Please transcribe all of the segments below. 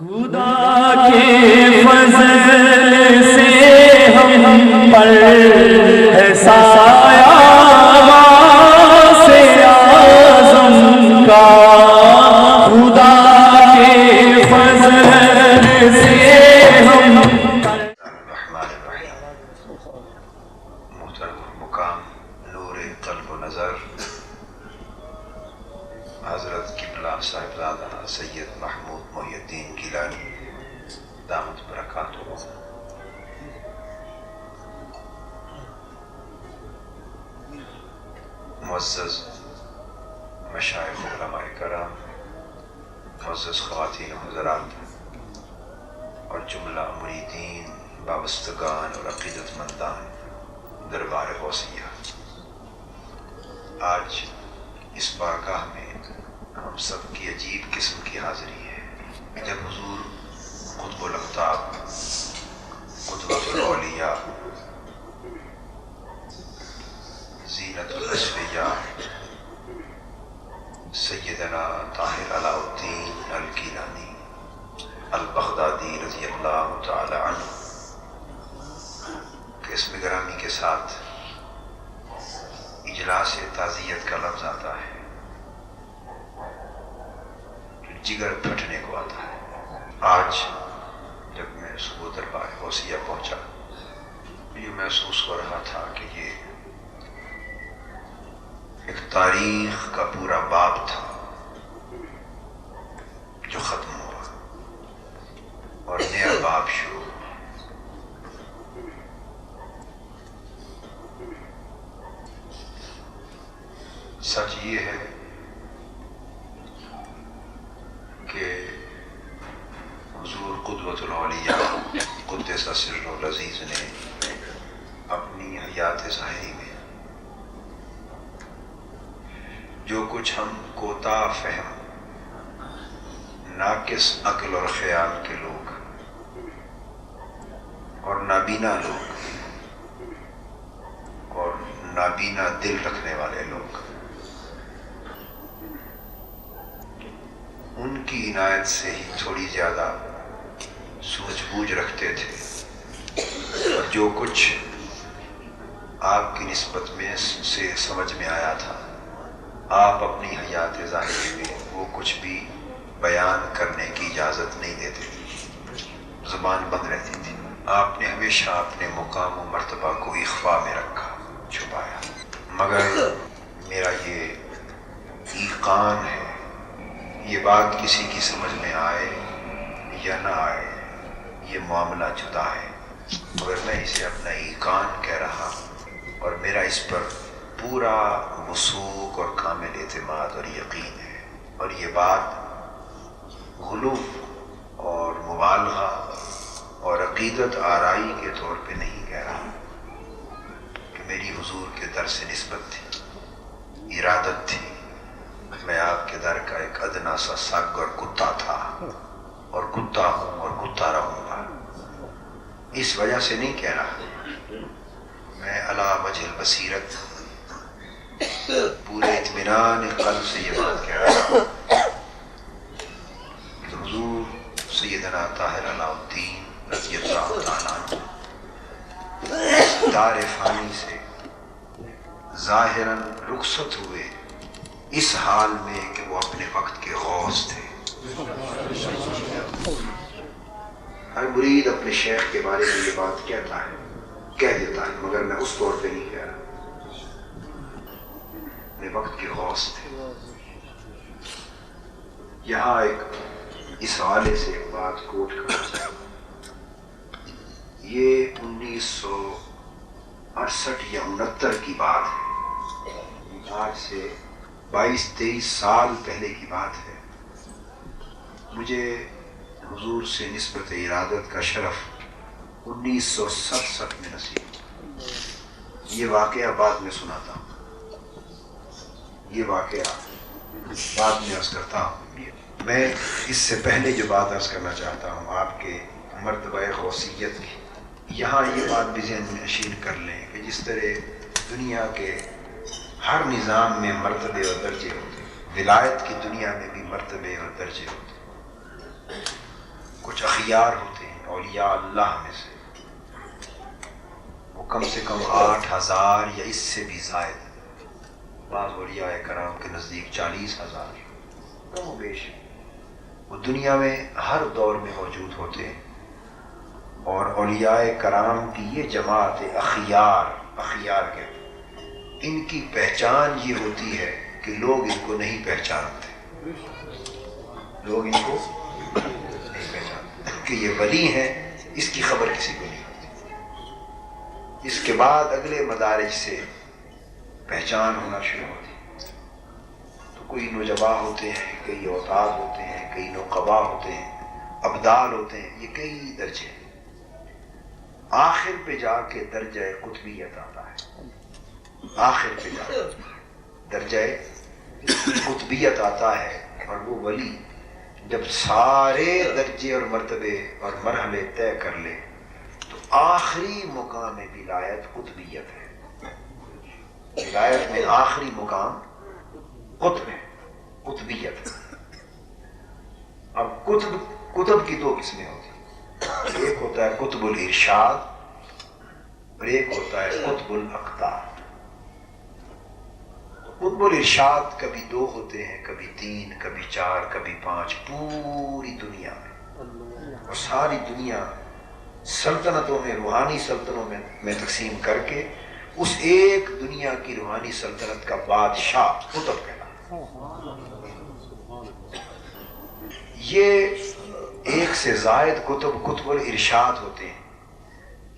خدا کے فضل سے ہم پر ہے سایہ سے اعظم کا، خدا کے فضل سے ہم پر۔ الرحمن الرحیم۔ محترم مقام نور قلب و نظر حضرت قبلہ صاحبزادہ سید محمود محی الدین گیلانی دامت برکاتہ، معزز مشائخ علماء کرام، معزز خواتین و حضرات اور جملہ مریدین، وابستگان اور عقیدت مندان دربار غوثیہ، آج اس بارگاہ میں ہم سب کی عجیب قسم کی حاضری ہے، جب حضور قطب الاقطاب، قدوۃ الاولیاء، زینت الاسفیاء سیدنا طاہر علاء الدین الگیلانی البغدادی رضی اللہ تعالی عنہ کے اسم گرامی کے ساتھ اجلاس تعزیت کا لفظ آتا ہے جو جگر پھٹنے کو آتا ہے۔ آج جب میں صبح دربار غوثیہ پہنچا، یہ محسوس ہو رہا تھا کہ یہ ایک تاریخ کا پورا باب تھا جو ختم ہوا اور نیا باب شروع ہوا۔ سچ یہ ہے کہ حضور قدوۃ الاولیاء قدس سرہ العزیز نے اپنی حیات ظاہری میں جو کچھ ہم کوتاہ فہم، ناقص عقل اور خیال کے لوگ اور نابینا لوگ اور نابینا دل رکھنے والے لوگ ان کی عنایت سے ہی تھوڑی زیادہ سوجھ بوجھ رکھتے تھے، اور جو کچھ آپ کی نسبت میں سے سمجھ میں آیا تھا، آپ اپنی حیات ظاہری میں وہ کچھ بھی بیان کرنے کی اجازت نہیں دیتے تھے، زبان بند رہتی تھی۔ آپ نے ہمیشہ اپنے مقام و مرتبہ کو اخفاء میں رکھا، چھپایا، مگر میرا یہ ایقان ہے، یہ بات کسی کی سمجھ میں آئے یا نہ آئے یہ معاملہ جدا ہے، مگر میں اسے اپنا ایقان کہہ رہا ہوں، اور میرا اس پر پورا وثوق اور کامل اعتماد اور یقین ہے، اور یہ بات غلو اور مبالغہ اور عقیدت آرائی کے طور پہ نہیں کہہ رہا کہ میری حضور کے در سے نسبت تھی، ارادت تھی، میں آپ کے در کا ایک ادنا سا سگ اور کتا تھا، اور کتا ہوں اور کتا رہوں گا، اس وجہ سے نہیں کہہ رہا۔ میں علی وجہ البصیرت پورے اطمینان قلب سے یہ بات کہہ رہا ہوں کہ حضور سیدنا طاہر علاء الدین رضی اللہ تعالیٰ عنہ دار فانی سے ظاہراً رخصت ہوئے اس حال میں کہ وہ اپنے وقت کے غوث تھے۔ ہر مرید اپنے شیخ کے بارے میں یہ بات کہتا ہے، کہہ دیتا ہے، مگر میں اس طور پہ نہیں کہہ رہا، اپنے وقت کے غوث تھے۔ یہاں ایک اس حوالے سے ایک بات کوٹ کرنا چاہیے، یہ 1968 یا 69 کی بات ہے، آج سے 22-23 سال پہلے کی بات ہے۔ مجھے حضور سے نسبت ارادت کا شرف 1967 میں نصیب، یہ واقعہ بعد میں سناتا ہوں، یہ واقعہ بعد میں عرض کرتا ہوں۔ میں اس سے پہلے جو بات عرض کرنا چاہتا ہوں آپ کے مرتبہ غوثیت کی، یہاں یہ بات بھی ذہن میں نشین کر لیں کہ جس طرح دنیا کے ہر نظام میں مرتبے اور درجے ہوتے، ولایت کی دنیا میں بھی مرتبے اور درجے ہوتے، کچھ اخیار ہوتے ہیں اولیاء اللہ میں سے، وہ کم سے کم 8,000 یا اس سے بھی زائد، بعض اولیاء کرام کے نزدیک 40,000 کم و بیش، وہ دنیا میں ہر دور میں موجود ہوتے ہیں۔ اور اولیاء کرام کی یہ جماعت اخیار کہتے ہیں، ان کی پہچان یہ ہوتی ہے کہ لوگ ان کو نہیں پہچانتے، لوگ ان کو نہیں پہچانتے کہ یہ ولی ہیں، اس کی خبر کسی کو نہیں ہوتی۔ اس کے بعد اگلے مدارج سے پہچان ہونا شروع ہوتی ہے، تو کوئی نجبا ہوتے ہیں، کئی اوتاد ہوتے ہیں، کئی نقبا ہوتے ہیں، ابدال ہوتے ہیں، یہ کئی درجے ہیں۔ آخر پہ جا کے درجہ قطبیت آتا ہے، آخر پہ جا کے درجہ قطبیت آتا ہے، اور وہ ولی جب سارے درجے اور مرتبے اور مرحلے طے کر لے تو آخری مقام ولایت قطبیت ہے۔ ولایت میں آخری مقام قطب ہے، قطبیت ہے۔ اب قطب کی دو قسمیں ہوتی ہیں، ایک ہوتا ہے قطب الارشاد اور ایک ہوتا ہے قطب الاقطاب۔ قطب الارشاد کبھی 2 ہوتے ہیں، کبھی 3، کبھی 4، کبھی 5، پوری دنیا میں، اور ساری دنیا سلطنتوں میں، روحانی سلطنتوں میں تقسیم کر کے اس ایک دنیا کی روحانی سلطنت کا بادشاہ قطب کہلاتا ہے۔ یہ ایک سے زائد قطب الارشاد ہوتے ہیں۔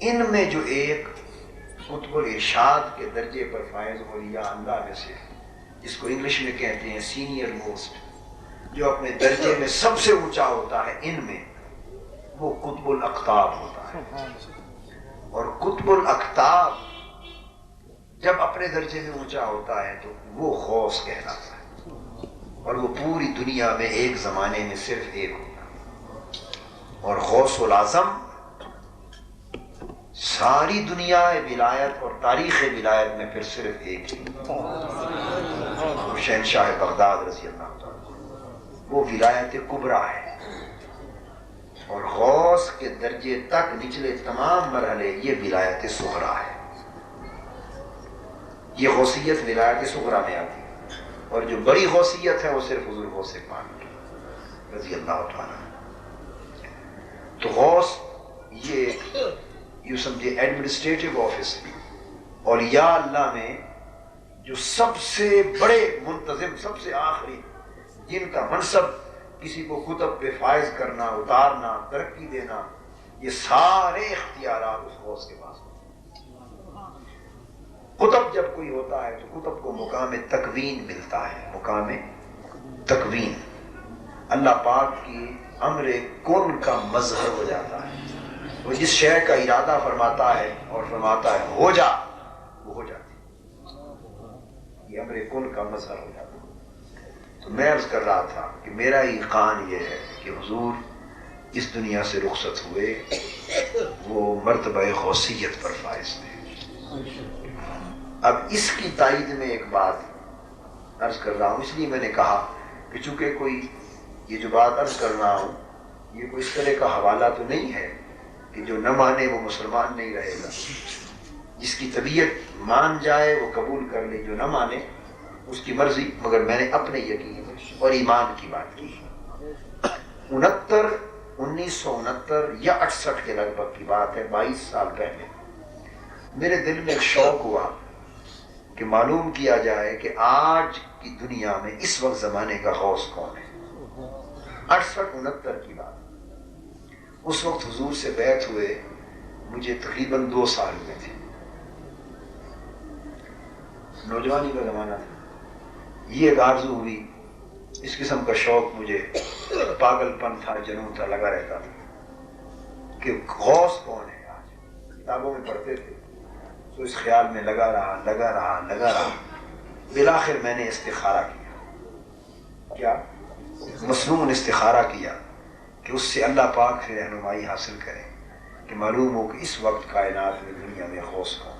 ان میں جو ایک قطب الارشاد کے درجے پر فائز اولیاء اللہ میں سے، جس کو انگلش میں کہتے ہیں سینئر موسٹ، جو اپنے درجے میں سب سے اونچا ہوتا ہے، ان میں وہ قطب الاقطاب ہوتا ہے۔ اور قطب الاقطاب جب اپنے درجے میں اونچا ہوتا ہے تو وہ غوث کہلاتا ہے، اور وہ پوری دنیا میں ایک زمانے میں صرف ایک ہوتا ہے۔ اور غوث العظم ساری دنیا ولایت اور تاریخ ولایت میں پھر صرف ایک ہی، شہنشاہ بغداد رضی اللہ عنہ، وہ ولایت کبریٰ ہے۔ اور غوث کے درجے تک نچلے تمام مرحلے یہ ولایت صغریٰ ہے۔ یہ غوثیت ولایت صغریٰ میں آتی ہے، اور جو بڑی غوثیت ہے وہ صرف حضور غوث پاک کی رضی اللہ تعالیٰ۔ تو غوث یہ یوں سمجھے ایڈمنسٹریٹو آفس، اولیاء اللہ میں جو سب سے بڑے منتظم، سب سے آخری، جن کا منصب کسی کو قطب پہ فائز کرنا، اتارنا، ترقی دینا، یہ سارے اختیارات اس غوث کے پاس ہوتے ہیں۔ قطب جب کوئی ہوتا ہے تو قطب کو مقام تکوین ملتا ہے، مقام تکوین، اللہ پاک کی امر کن کا مظہر ہو جاتا ہے۔ وہ جس شے کا ارادہ فرماتا ہے اور فرماتا ہے ہو جا، وہ ہو جاتی ہے، یہ امر کن کا مظہر ہو جاتا ہے۔ تو میں عرض کر رہا تھا کہ میرا ایقان یہ ہے کہ حضور اس دنیا سے رخصت ہوئے وہ مرتبہ غوثیت پر فائز تھے۔ اب اس کی تائید میں ایک بات عرض کر رہا ہوں، اس لیے میں نے کہا کہ چونکہ کوئی یہ جو بات عرض کر رہا ہوں یہ کوئی اس طرح کا حوالہ تو نہیں ہے کہ جو نہ مانے وہ مسلمان نہیں رہے گا، جس کی طبیعت مان جائے وہ قبول کر لے، جو نہ مانے اس کی مرضی، مگر میں نے اپنے یقین اور ایمان کی بات کی۔ 1969 یا 68 کے لگ بھگ کی بات ہے، 22 سال پہلے میرے دل میں ایک شوق ہوا کہ معلوم کیا جائے کہ آج کی دنیا میں اس وقت زمانے کا غوث کون ہے۔ 68-69 کی بات، اس وقت حضور سے بیعت ہوئے مجھے تقریباً 2 سال ہوئے تھے، نوجوانی کا زمانہ تھا۔ یہ ایک آرزو ہوئی، اس قسم کا شوق مجھے، پاگل پن تھا، جنون تھا، لگا رہتا تھا کہ غوث کون ہے۔ آج کتابوں میں پڑھتے تھے تو اس خیال میں لگا رہا، بالآخر میں نے استخارہ کیا، کیا مسنون استخارہ کیا کہ اس سے اللہ پاک سے رہنمائی حاصل کریں کہ معلوم ہو کہ اس وقت کائنات میں دنیا میں غوث کون۔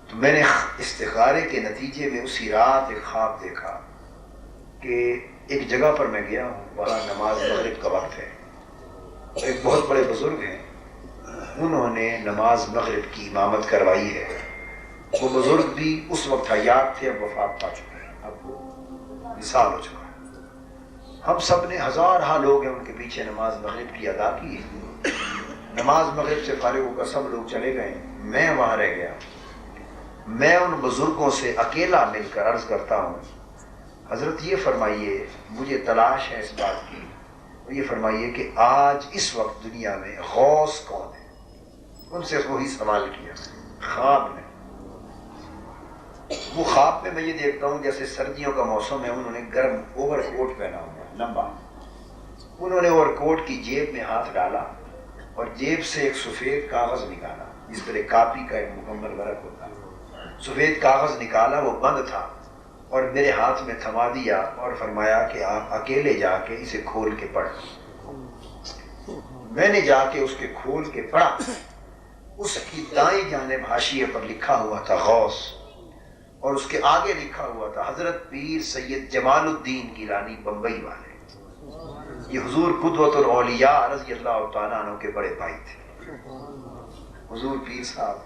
تو میں نے استخارے کے نتیجے میں اسی رات ایک خواب دیکھا کہ ایک جگہ پر میں گیا ہوں، وہاں نماز مغرب کا وقت ہے، ایک بہت بڑے بزرگ ہیں، انہوں نے نماز مغرب کی امامت کروائی ہے۔ وہ بزرگ بھی اس وقت حیات تھے، اب وفات پا چکے ہیں، اب وہ وصال ہو چکا ہے۔ ہم سب نے ہزارہ لوگ ہیں ان کے پیچھے نماز مغرب کی ادا کی ہے۔ نماز مغرب سے فارغ ہو کر سب لوگ چلے گئے، میں وہاں رہ گیا۔ میں ان بزرگوں سے اکیلا مل کر عرض کرتا ہوں، حضرت یہ فرمائیے، مجھے تلاش ہے اس بات کی، یہ فرمائیے کہ آج اس وقت دنیا میں غوث کون ہے؟ ان سے وہی سوال کیا خواب میں۔ وہ خواب میں یہ دیکھتا ہوں جیسے سردیوں کا موسم ہے، انہوں نے گرم اوور کوٹ پہنا ہوا لمبا، انہوں نے اوور کوٹ کی جیب میں ہاتھ ڈالا اور جیب سے ایک سفید کاغذ نکالا، جس پر ایک کاپی کا ایک مکمل ورق ہوتا ہے، سفید کاغذ نکالا، وہ بند تھا، اور میرے ہاتھ میں تھما دیا اور فرمایا کہ آپ اکیلے جا کے اسے کھول کے پڑھ۔ میں نے جا کے اس کے کھول کے پڑھا، اس کی دائیں جانب حاشیے پر لکھا ہوا تھا غوث، اور اس کے آگے لکھا ہوا تھا حضرت پیر سید جمال الدین گیلانی بمبئی والے۔ یہ حضور قدوۃ الاولیاء رضی اللہ تعالیٰ عنہ کے بڑے بھائی تھے، حضور پیر صاحب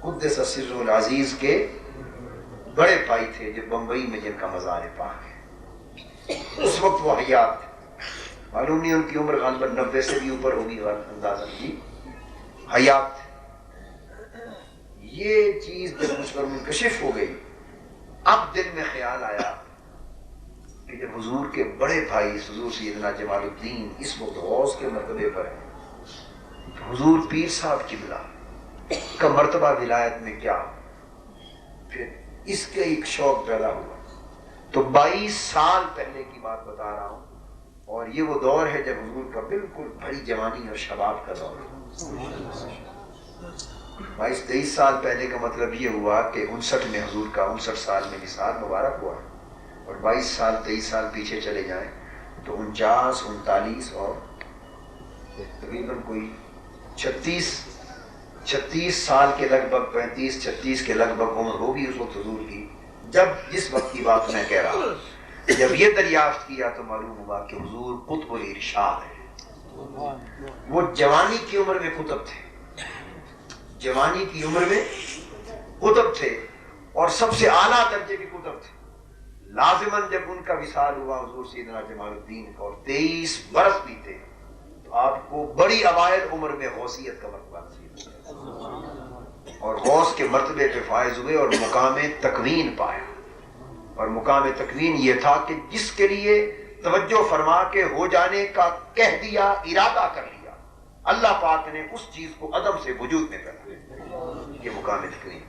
قدس سر العزیز کے بڑے بھائی تھے، جو بمبئی میں جن کا مزار پاک ہے۔ اس وقت وہ حیات تھے، معلوم نہیں ان کی عمر غالباً 90 سے بھی اوپر ہوگی، اندازہ جی حیات تھے۔ یہ چیز جب مجھ پر منکشف ہو گئی، اب دل میں خیال آیا کہ جب حضور کے بڑے بھائی حضور سیدنا جمال الدین اس وقت غوث کے مرتبے پر ہیں، تو حضور پیر صاحب قبلہ کا مرتبہ ولایت میں کیا؟ پھر اس کے ایک شوق پیدا ہوا۔ تو 22 سال پہلے کی بات بتا رہا ہوں، اور یہ وہ دور ہے جب حضور کا بالکل بڑی جوانی اور شباب کا دور ہے۔ 22-23 سال پہلے کا مطلب یہ ہوا کہ 59 میں حضور کا 59 سال میں وصال مبارک ہوا، اور 22 سال 23 سال پیچھے چلے جائیں تو 49 39 اور تقریباً کوئی 36 سال کے لگ بھگ 35-36 کے لگ بھگ عمر ہوگی اس وقت حضور کی، جب جس وقت کی بات میں کہہ رہا ہوں، جب یہ دریافت کیا تو معلوم ہوا کہ حضور قطب الارشاد ہے۔ وہ جوانی کی عمر میں قطب تھے، جوانی کی عمر میں قطب تھے، اور سب سے اعلیٰ درجے کے قطب تھے۔ لازماً جب ان کا وصال ہوا حضور سیدنا جمال الدین کا، اور 23 برس بھی تھے، تو آپ کو بڑی اوائل عمر میں غوثیت کا مرتبہ نصیب ہوا، اور غوث کے مرتبے پہ فائز ہوئے اور مقام تکوین پایا۔ اور مقام تکوین یہ تھا کہ جس کے لیے توجہ فرما کے ہو جانے کا کہہ دیا، ارادہ کر لیا، اللہ پاک نے اس چیز کو عدم سے وجود میں پیدا کیا، یہ مقام تکوین۔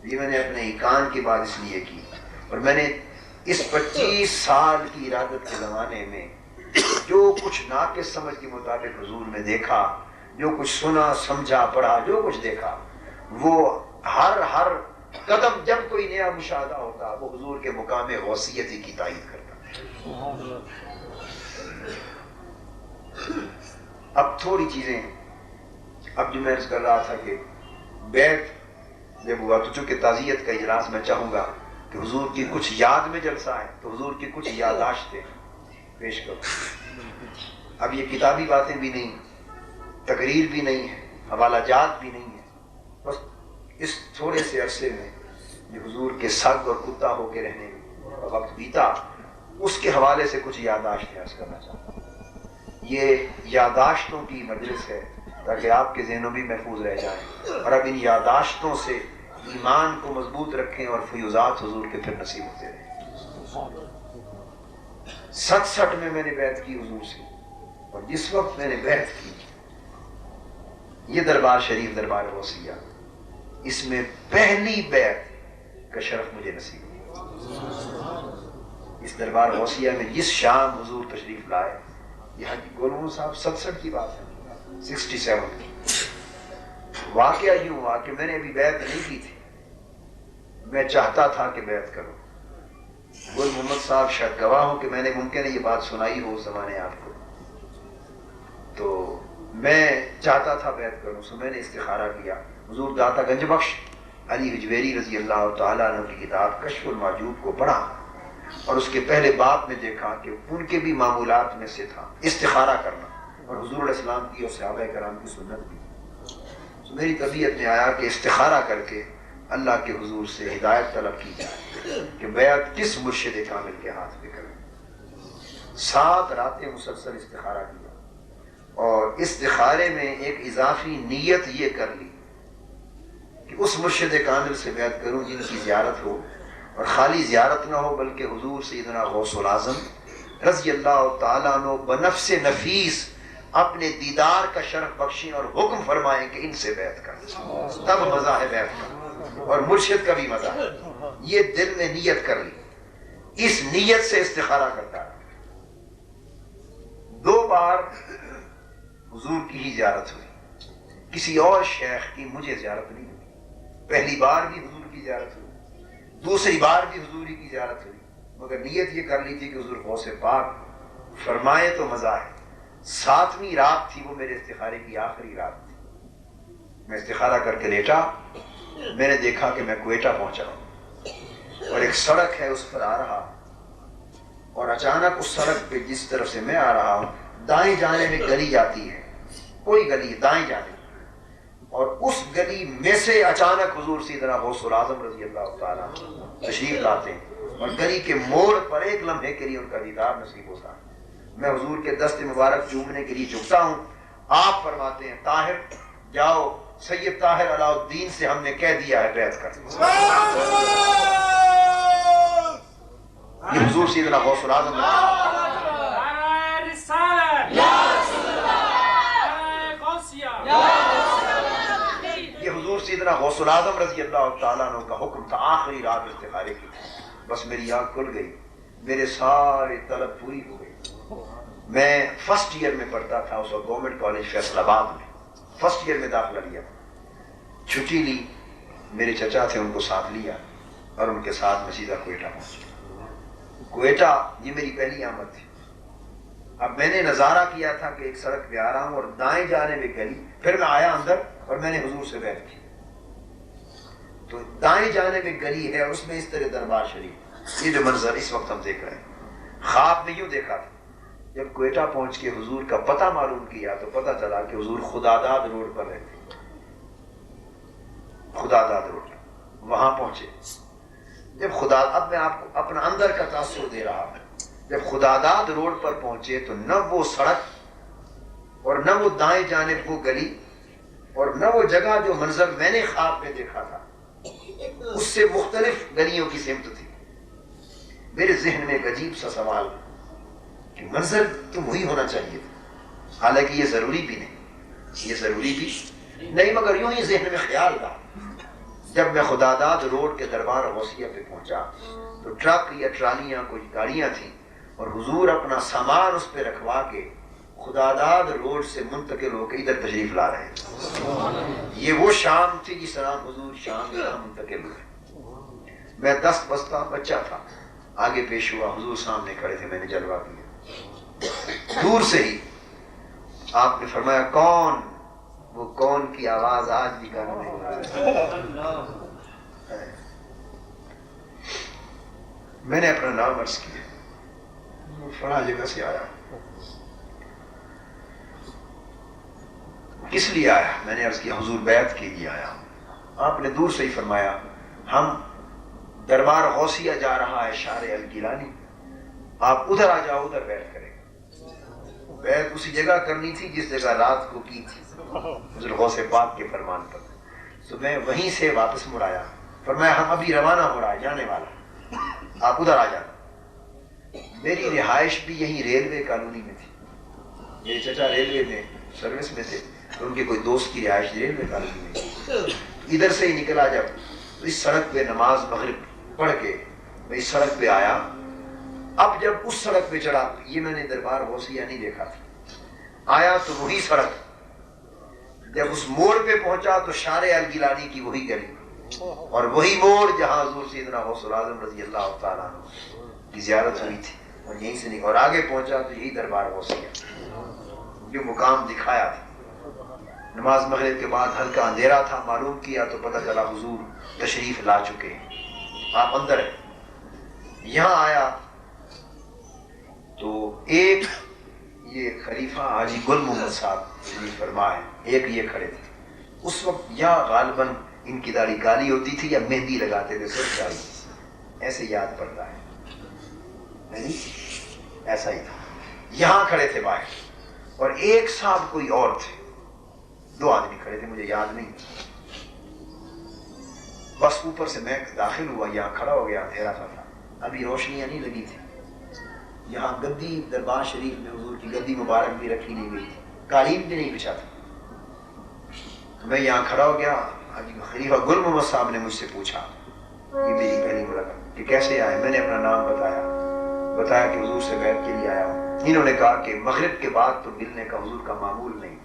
یہ میں نے اپنے ایقان کی بات اس لیے کی، اور میں نے اس 25 سال کی ارادت کے زمانے میں جو کچھ ناقص سمجھ کے مطابق حضور میں دیکھا، جو کچھ سنا سمجھا پڑھا، جو کچھ دیکھا، وہ ہر قدم جب کوئی نیا مشاہدہ ہوتا وہ حضور کے مقام غوثیت ہی کی تائید کرتا۔ اب تھوڑی چیزیں، اب جو میں عرض کر رہا تھا کہ بیعت جب ہوا تو چونکہ تعزیت کا اجلاس میں چاہوں گا کہ حضور کی کچھ یاد میں جلسہ ہے، تو حضور کی کچھ یادداشتیں پیش کرو۔ اب یہ کتابی باتیں بھی نہیں، تقریر بھی نہیں ہے، حوالہ جات بھی نہیں ہے، بس اس تھوڑے سے عرصے میں جو حضور کے سگ اور کتا ہو کے رہنے کا وقت بیتا، اس کے حوالے سے کچھ یادداشتیں عرض کرنا چاہتا ہوں۔ یہ یادداشتوں کی مجلس ہے تاکہ آپ کے ذہنوں بھی محفوظ رہ جائیں، اور اب ان یادداشتوں سے ایمان کو مضبوط رکھیں اور فیوزات حضور کے پھر نصیب ہوتے رہیں۔ 67 میں نے بیعت کی حضور سے، اور جس وقت میں نے بیعت کی، یہ دربار شریف دربار غوثیہ، اس میں پہلی بیعت کا شرف مجھے نصیب ہوا۔ اس دربار غوثیہ میں جس شام حضور تشریف لائے، یہ حاجی گولمو صاحب 67 کی بات ہے، 67 کی۔ واقعہ یوں ہوا کہ میں نے ابھی بیعت نہیں کی تھی، میں چاہتا تھا کہ بیعت کروں۔ گل محمد صاحب شاید گواہ ہوں کہ میں نے ممکن ہے یہ بات سنائی ہو اس زمانے آپ کو، تو میں چاہتا تھا بیعت کروں، سو میں نے استخارہ کیا۔ حضور داتا گنج بخش علی حجویری رضی اللہ تعالیٰ عنہ کی کتاب کشف المحجوب کو پڑھا، اور اس کے پہلے باب میں دیکھا کہ ان کے بھی معمولات میں سے تھا استخارہ کرنا، اور حضور علیہ السلام کی اور صحابہ کرام کی سنت بھی۔ تو میری طبیعت میں آیا کہ استخارہ کر کے اللہ کے حضور سے ہدایت طلب کی جائے کہ بیعت کس مرشد کامل کے ہاتھ پہ کریں۔ 7 راتیں مسلسل استخارہ کیا، اور استخارے میں ایک اضافی نیت یہ کر لی کہ اس مرشد کامل سے بیعت کروں جن کی زیارت ہو، اور خالی زیارت نہ ہو بلکہ حضور سیدنا غوث العظم رضی اللہ تعالیٰ عنہ بنفس نفیس اپنے دیدار کا شرف بخشیں اور حکم فرمائیں کہ ان سے بیعت کر، تب مزہ ہے بیعت کا، اور مرشد کا بھی مزہ ہے۔ یہ دل میں نیت کر لی، اس نیت سے استخارہ کرتا ہے۔ 2 بار حضور کی ہی زیارت ہوئی، کسی اور شیخ کی مجھے زیارت نہیں ہوئی۔ پہلی بار بھی حضور کی زیارت ہوئی، دوسری بار بھی حضور کی زیارت ہوئی، مگر نیت یہ کر لی تھی کہ حضور غوث پاک فرمائے تو مزہ ہے۔ 7ویں رات تھی، وہ میرے استخارے کی آخری رات تھی۔ میں استخارہ کر کے لیٹا، میں نے دیکھا کہ میں کوئٹہ پہنچا ہوں، اور ایک سڑک ہے اس پر آ رہا، اور اچانک اس سڑک پہ جس طرف سے میں آ رہا ہوں دائیں جانے میں گلی جاتی ہے، کوئی گلی دائیں جانے، اور اس گلی میں سے اچانک حضور سیدنا غوث العظم رضی اللہ تعالیٰ تشریف لاتے ہیں، اور گلی کے موڑ پر ایک لمحے کے لیے ان کا دیدار نصیب ہوتا ہے۔ میں حضور کے دست مبارک چومنے کے لیے جھکتا ہوں، آپ فرماتے ہیں طاہر جاؤ، سید طاہر علاء الدین سے ہم نے کہہ دیا ہے بیعت کر۔ یہ حضور سیدنا غوث العظم یہ حضور سیدنا غوث العظم رضی اللہ تعالیٰ عنہ کا حکم تھا۔ آخری رات استخارے کی، بس میری آنکھ کھل گئی، میرے سارے طلب پوری ہو گئی۔ میں فرسٹ ایئر میں پڑھتا تھا اس وقت گورنمنٹ کالج فیصل آباد میں، فرسٹ ایئر میں داخلہ لیا، چھٹی لی، میرے چچا تھے ان کو ساتھ لیا، اور ان کے ساتھ میں سیدھا کوئٹہ پہنچا۔ کوئٹہ یہ میری پہلی آمد تھی۔ اب میں نے نظارہ کیا تھا کہ ایک سڑک پہ آ رہا ہوں اور دائیں جانے میں گلی، پھر میں آیا اندر اور میں نے حضور سے بیعت کی۔ تو دائیں جانے میں گلی ہے، اس میں اس طرح دربار شریف، یہ جو منظر اس وقت ہم دیکھ رہے ہیں، خواب میں یوں دیکھا تھا۔ جب کوئٹہ پہنچ کے حضور کا پتہ معلوم کیا تو پتہ چلا کہ حضور خداداد روڈ پر رہتے، خداداد روڈ، وہاں پہنچے۔ جب اب میں آپ کو اپنا اندر کا تاثر دے رہا ہوں، جب خداداد روڈ پر پہنچے تو نہ وہ سڑک اور نہ وہ دائیں جانب وہ گلی اور نہ وہ جگہ جو منظر میں نے خواب میں دیکھا تھا، اس سے مختلف گلیوں کی سمت تھی۔ میرے ذہن میں ایک عجیب سا سوال کہ منظر تو وہی ہونا چاہیے تھا، حالانکہ یہ ضروری بھی نہیں، یہ ضروری بھی نہیں، مگر یوں ہی ذہن میں خیال رہا۔ جب میں خداداد روڈ کے دربار غوثیہ پہ پہنچا تو ٹرک یا ٹرالیاں کچھ گاڑیاں تھیں، اور حضور اپنا سامان اس پہ رکھوا کے خداداد روڈ سے منتقل ہو کے ادھر تشریف لا رہے ہیں۔ یہ وہ شام تھی جس طرح حضور شام یہاں منتقل ہوئے۔ میں دست بستہ بچہ تھا، آگے پیش ہوا، حضور سامنے کھڑے تھے، میں نے جلوہ کیا۔ دور سے ہی آپ نے فرمایا کون؟ وہ کون کی آواز آج بھی کان میں ہے۔ میں نے اپنا نام عرض کیا، فلاں جگہ سے آیا۔ کس لیے آیا؟ میں نے عرض کیا حضور بیعت کے لیے آیا ہوں۔ آپ نے دور سے ہی فرمایا ہم دربار غوثیہ جا رہا ہے شارع الگیلانی، آپ ادھر آ جاؤ، ادھر بیعت کریں۔ بیعت اسی جگہ کرنی تھی جس جگہ رات کو کی تھی حضور غوث پاک کے فرمان پر۔ تو میں وہیں سے واپس مڑ آیا، فرمایا ہم ابھی روانہ ہو رہا ہے، جانے والا، آپ ادھر آ جانا۔ میری رہائش بھی یہیں ریلوے کالونی میں تھی، میرے چچا ریلوے میں سروس میں تھے، تو ان کے کوئی دوست کی رہائش ریلوے کالونی میں تھی۔ ادھر سے ہی نکلا جب تو اس سڑک پہ نماز مغرب پڑھ کے میں اس سڑک پہ آیا۔ اب جب اس سڑک پہ چڑھا، یہ میں نے دربار غوثیہ نہیں دیکھا تھا، آیا تو وہی سڑک، جب اس موڑ پہ پہنچا تو شارع الگیلانی کی وہی گلی اور وہی موڑ جہاں حضور سیدنا غوث العظم رضی اللہ تعالیٰ عنہ کی زیارت ہوئی تھی، اور یہیں سے اور آگے پہنچا تو یہی دربار غوثیہ جو مقام دکھایا تھا۔ نماز مغرب کے بعد ہلکا اندھیرا تھا، معلوم کیا تو پتہ چلا حضور تشریف لا چکے ہیں، آپ اندر ہیں۔ یہاں آیا تو ایک یہ خلیفہ حاجی گل محمد صاحب تشریف فرما ہے، ایک یہ کھڑے تھے اس وقت، یا غالباً ان کی داڑھی کالی ہوتی تھی یا مہندی لگاتے تھے سرخ داڑھی، ایسے یاد پڑتا ہے نہیں، ایسا ہی تھا. یہاں کھڑے تھے باہر، اور ایک صاحب کوئی اور تھے، دو آدمی کھڑے تھے، مجھے یاد نہیں. بس اوپر سے میں داخل ہوا، یہاں کھڑا ہو گیا، اندھیرا سا تھا، ابھی روشنیاں نہیں لگی تھی. یہاں گدی دربار شریف میں حضور کی گدی مبارک بھی رکھی نہیں گئی تھی، قالین بھی نہیں بچھا تھا. میں یہاں کھڑا ہو گیا. حاجی خلیفہ گل محمد صاحب نے مجھ سے پوچھا، یہ میری پہلی ملاقات، کہ کیسے آئے. میں نے اپنا نام بتایا کہ حضور سے بیعت کے لیے آیا ہوں. انہوں نے کہا کہ مغرب کے بعد تو ملنے کا حضور کا معمول نہیں،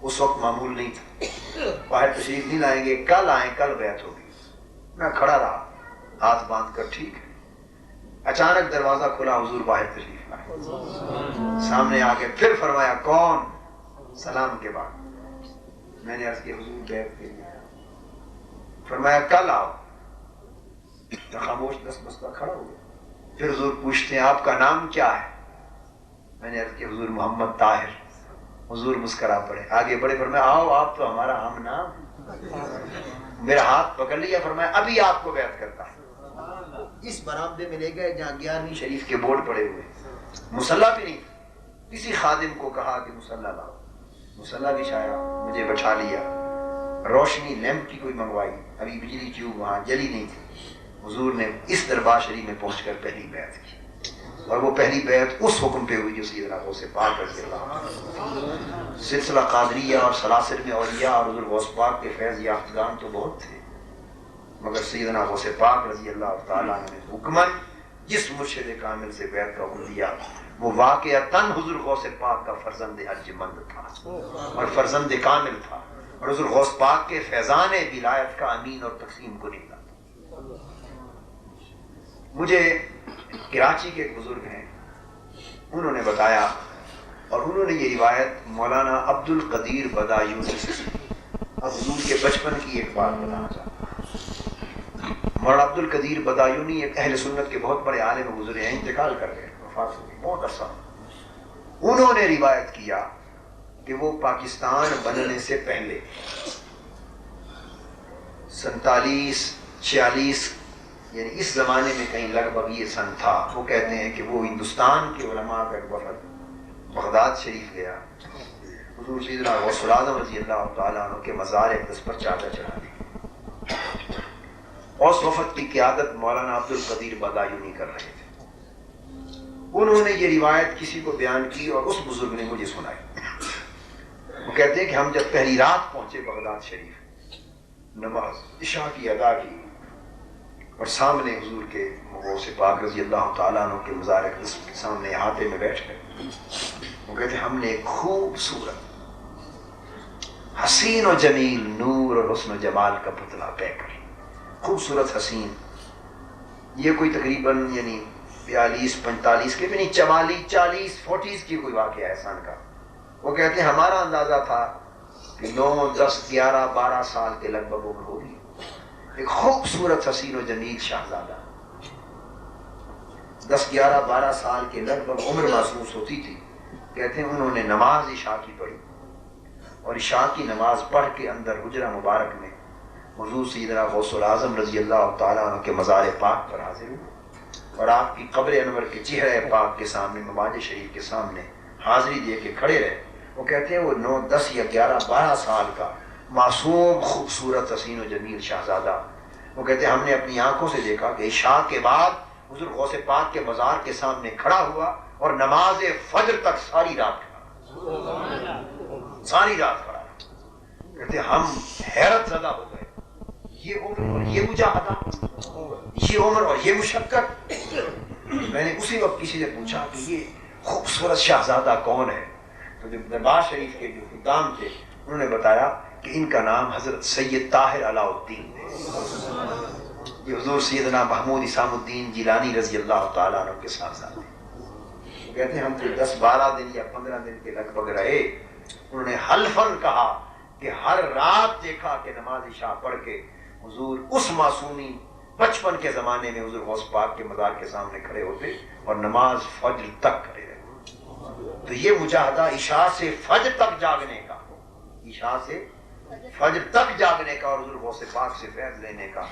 اس وقت معمول نہیں تھا، باہر تشریف نہیں لائیں گے، کل آئیں، کل بیعت ہوگی. میں کھڑا رہا ہاتھ باندھ کر، ٹھیک ہے. اچانک دروازہ کھلا، حضور باہر تشریف لائے، سامنے آ کے پھر فرمایا کون؟ سلام کے بعد میں نے عرض کیا حضور بیعت کے لیے آیا. فرمایا کل آؤ. خاموش 10 مسئلہ کھڑا ہو گیا. پھر حضور پوچھتے ہیں آپ کا نام کیا ہے؟ میں نے عرض کیا حضور محمد طاہر. حضور مسکرا پڑے، آگے بڑے، فرمایا آؤ آپ تو ہمارا ہم نام. میرا ہاتھ پکڑ لیا، فرمایا ابھی آپ کو بیعت کرتا ہے. اس برآمدے میں لے گئے جہاں 11ویں شریف کے بورڈ پڑے ہوئے، مصلی بھی نہیں. کسی خادم کو کہا کہ مصلی لاؤ، مصلی بچھایا، مجھے بٹھا لیا. روشنی لیمپ کی کوئی منگوائی، ابھی بجلی ٹیوب وہاں جلی نہیں تھی. حضور نے اس دربار شریف میں پہنچ کر پہلی بیعت کی، اور وہ پہلی بیعت اس حکم پہ ہوئی جو سیدنا غوث پاک رضی اللہ عنہ. سلسلہ قادریہ اور سلاسل میں اولیاء اور حضور غوث پاک کے فیض یافتگان تو بہت تھے، مگر سیدنا غوث پاک رضی اللہ تعالیٰ عنہ نے حکماً جس مرشد کامل سے بیعت کا حکم دیا وہ واقعتاً حضور غوث پاک کا فرزند حج مند تھا اور فرزند کامل تھا، اور حضور غوث پاک کے فیضان ولایت کا امین اور تقسیم کو نہیں تھا. مجھے کراچی کے ایک بزرگ ہیں، انہوں نے بتایا، اور انہوں نے یہ روایت مولانا عبد القدیر بدایونی سے. اب حضور کے بچپن کی ایک بات بتانا چاہتا ہوں. مولانا عبد القدیر بدایونی ایک اہل سنت کے بہت بڑے عالم گزرے ہیں، انتقال کر گئے، وفات ہو گئی بہت عرصہ. انہوں نے روایت کیا کہ وہ پاکستان بننے سے پہلے 47-46 یعنی اس زمانے میں کہیں لگ بھگ یہ سن تھا، وہ کہتے ہیں کہ وہ ہندوستان کے علماء کا ایک وفد بغداد شریف گیا. حضور سیدنا غوث الاعظم رضی اللہ تعالیٰ عنہ کے مزار اقدس پر چادر چڑھا دی. اس وفد کی قیادت مولانا عبد القدیر بدایونی کر رہے تھے. انہوں نے یہ روایت کسی کو بیان کی اور اس بزرگ نے مجھے سنائی. وہ کہتے ہیں کہ ہم جب پہلی رات پہنچے بغداد شریف، نماز عشاء کی ادا کی، اور سامنے حضور کے غوث پاک رضی اللہ تعالیٰ عنہ کے مزار اقدس کے سامنے احاطے میں بیٹھ گئے. وہ کہتے ہیں ہم نے ایک خوبصورت حسین و جمیل نور اور حسن و جمال کا پتلا طے کر، خوبصورت حسین، یہ کوئی تقریباً یعنی 42-45 کے بھی نہیں، 44-40 کی کوئی واقعہ احسان کا. وہ کہتے ہیں ہمارا اندازہ تھا کہ 9, 10, 11, 12 سال کے لگ بھگ عمر ہوگی. ایک خوبصورت حسین و جمیل شہزادہ، 10, 11, 12 سال کے لگ بھگ عمر محسوس ہوتی تھی. کہتے ہیں انہوں نے نماز عشاء کی پڑھی، اور عشاء کی نماز پڑھ کے اندر حجرہ مبارک میں حضور سیدنا غوث الاعظم رضی اللہ تعالیٰ عنہ کے مزار پاک پر حاضر ہوئے، اور آپ کی قبر انور کے چہرے پاک کے سامنے، مماج شریف کے سامنے حاضری دے کے کھڑے رہے. وہ کہتے ہیں وہ 9, 10 یا 11, 12 سال کا معصوم خوبصورت حسین و جمیل شہزادہ، وہ کہتے ہیں ہم نے اپنی آنکھوں سے دیکھا کہ عشاء کے بعد حضور غوث پاک کے مزار کے سامنے کھڑا ہوا اور نماز فجر تک ساری رات کھڑا، ساری رات کھڑا. کہتے ہیں ہم حیرت زدہ ہو گئے، یہ عمر اور یہ مجاہدہ، یہ عمر اور یہ مشقت. میں نے اسی وقت کسی سے پوچھا کہ یہ خوبصورت شہزادہ کون ہے؟ تو جو دربار شریف کے جو خدام تھے انہوں نے بتایا کہ ان کا نام حضرت سید طاہر علاء الدین ہے. یہ حضور سیدنا محمود اسام الدین جیلانی رضی اللہ تعالیٰ عنہ کے ساتھ ساتھ ہیں. وہ کہتے ہیں ہم تو 10-12 دن یا 15 دن کے لگ بھگ رہے. انہوں نے حلفاً کہا کہ ہر رات دیکھا کہ نماز عشاء پڑھ کے حضور اس معصومی بچپن کے زمانے میں حضور غوث پاک کے مزار کے سامنے کھڑے ہوتے اور نماز فجر تک کھڑے رہتے. تو یہ مجاہدہ عشاء سے فجر تک جاگنے کا، عشاء سے فجر تک جاگنے کا اور حضور غوث پاک سے فیض لینے کا.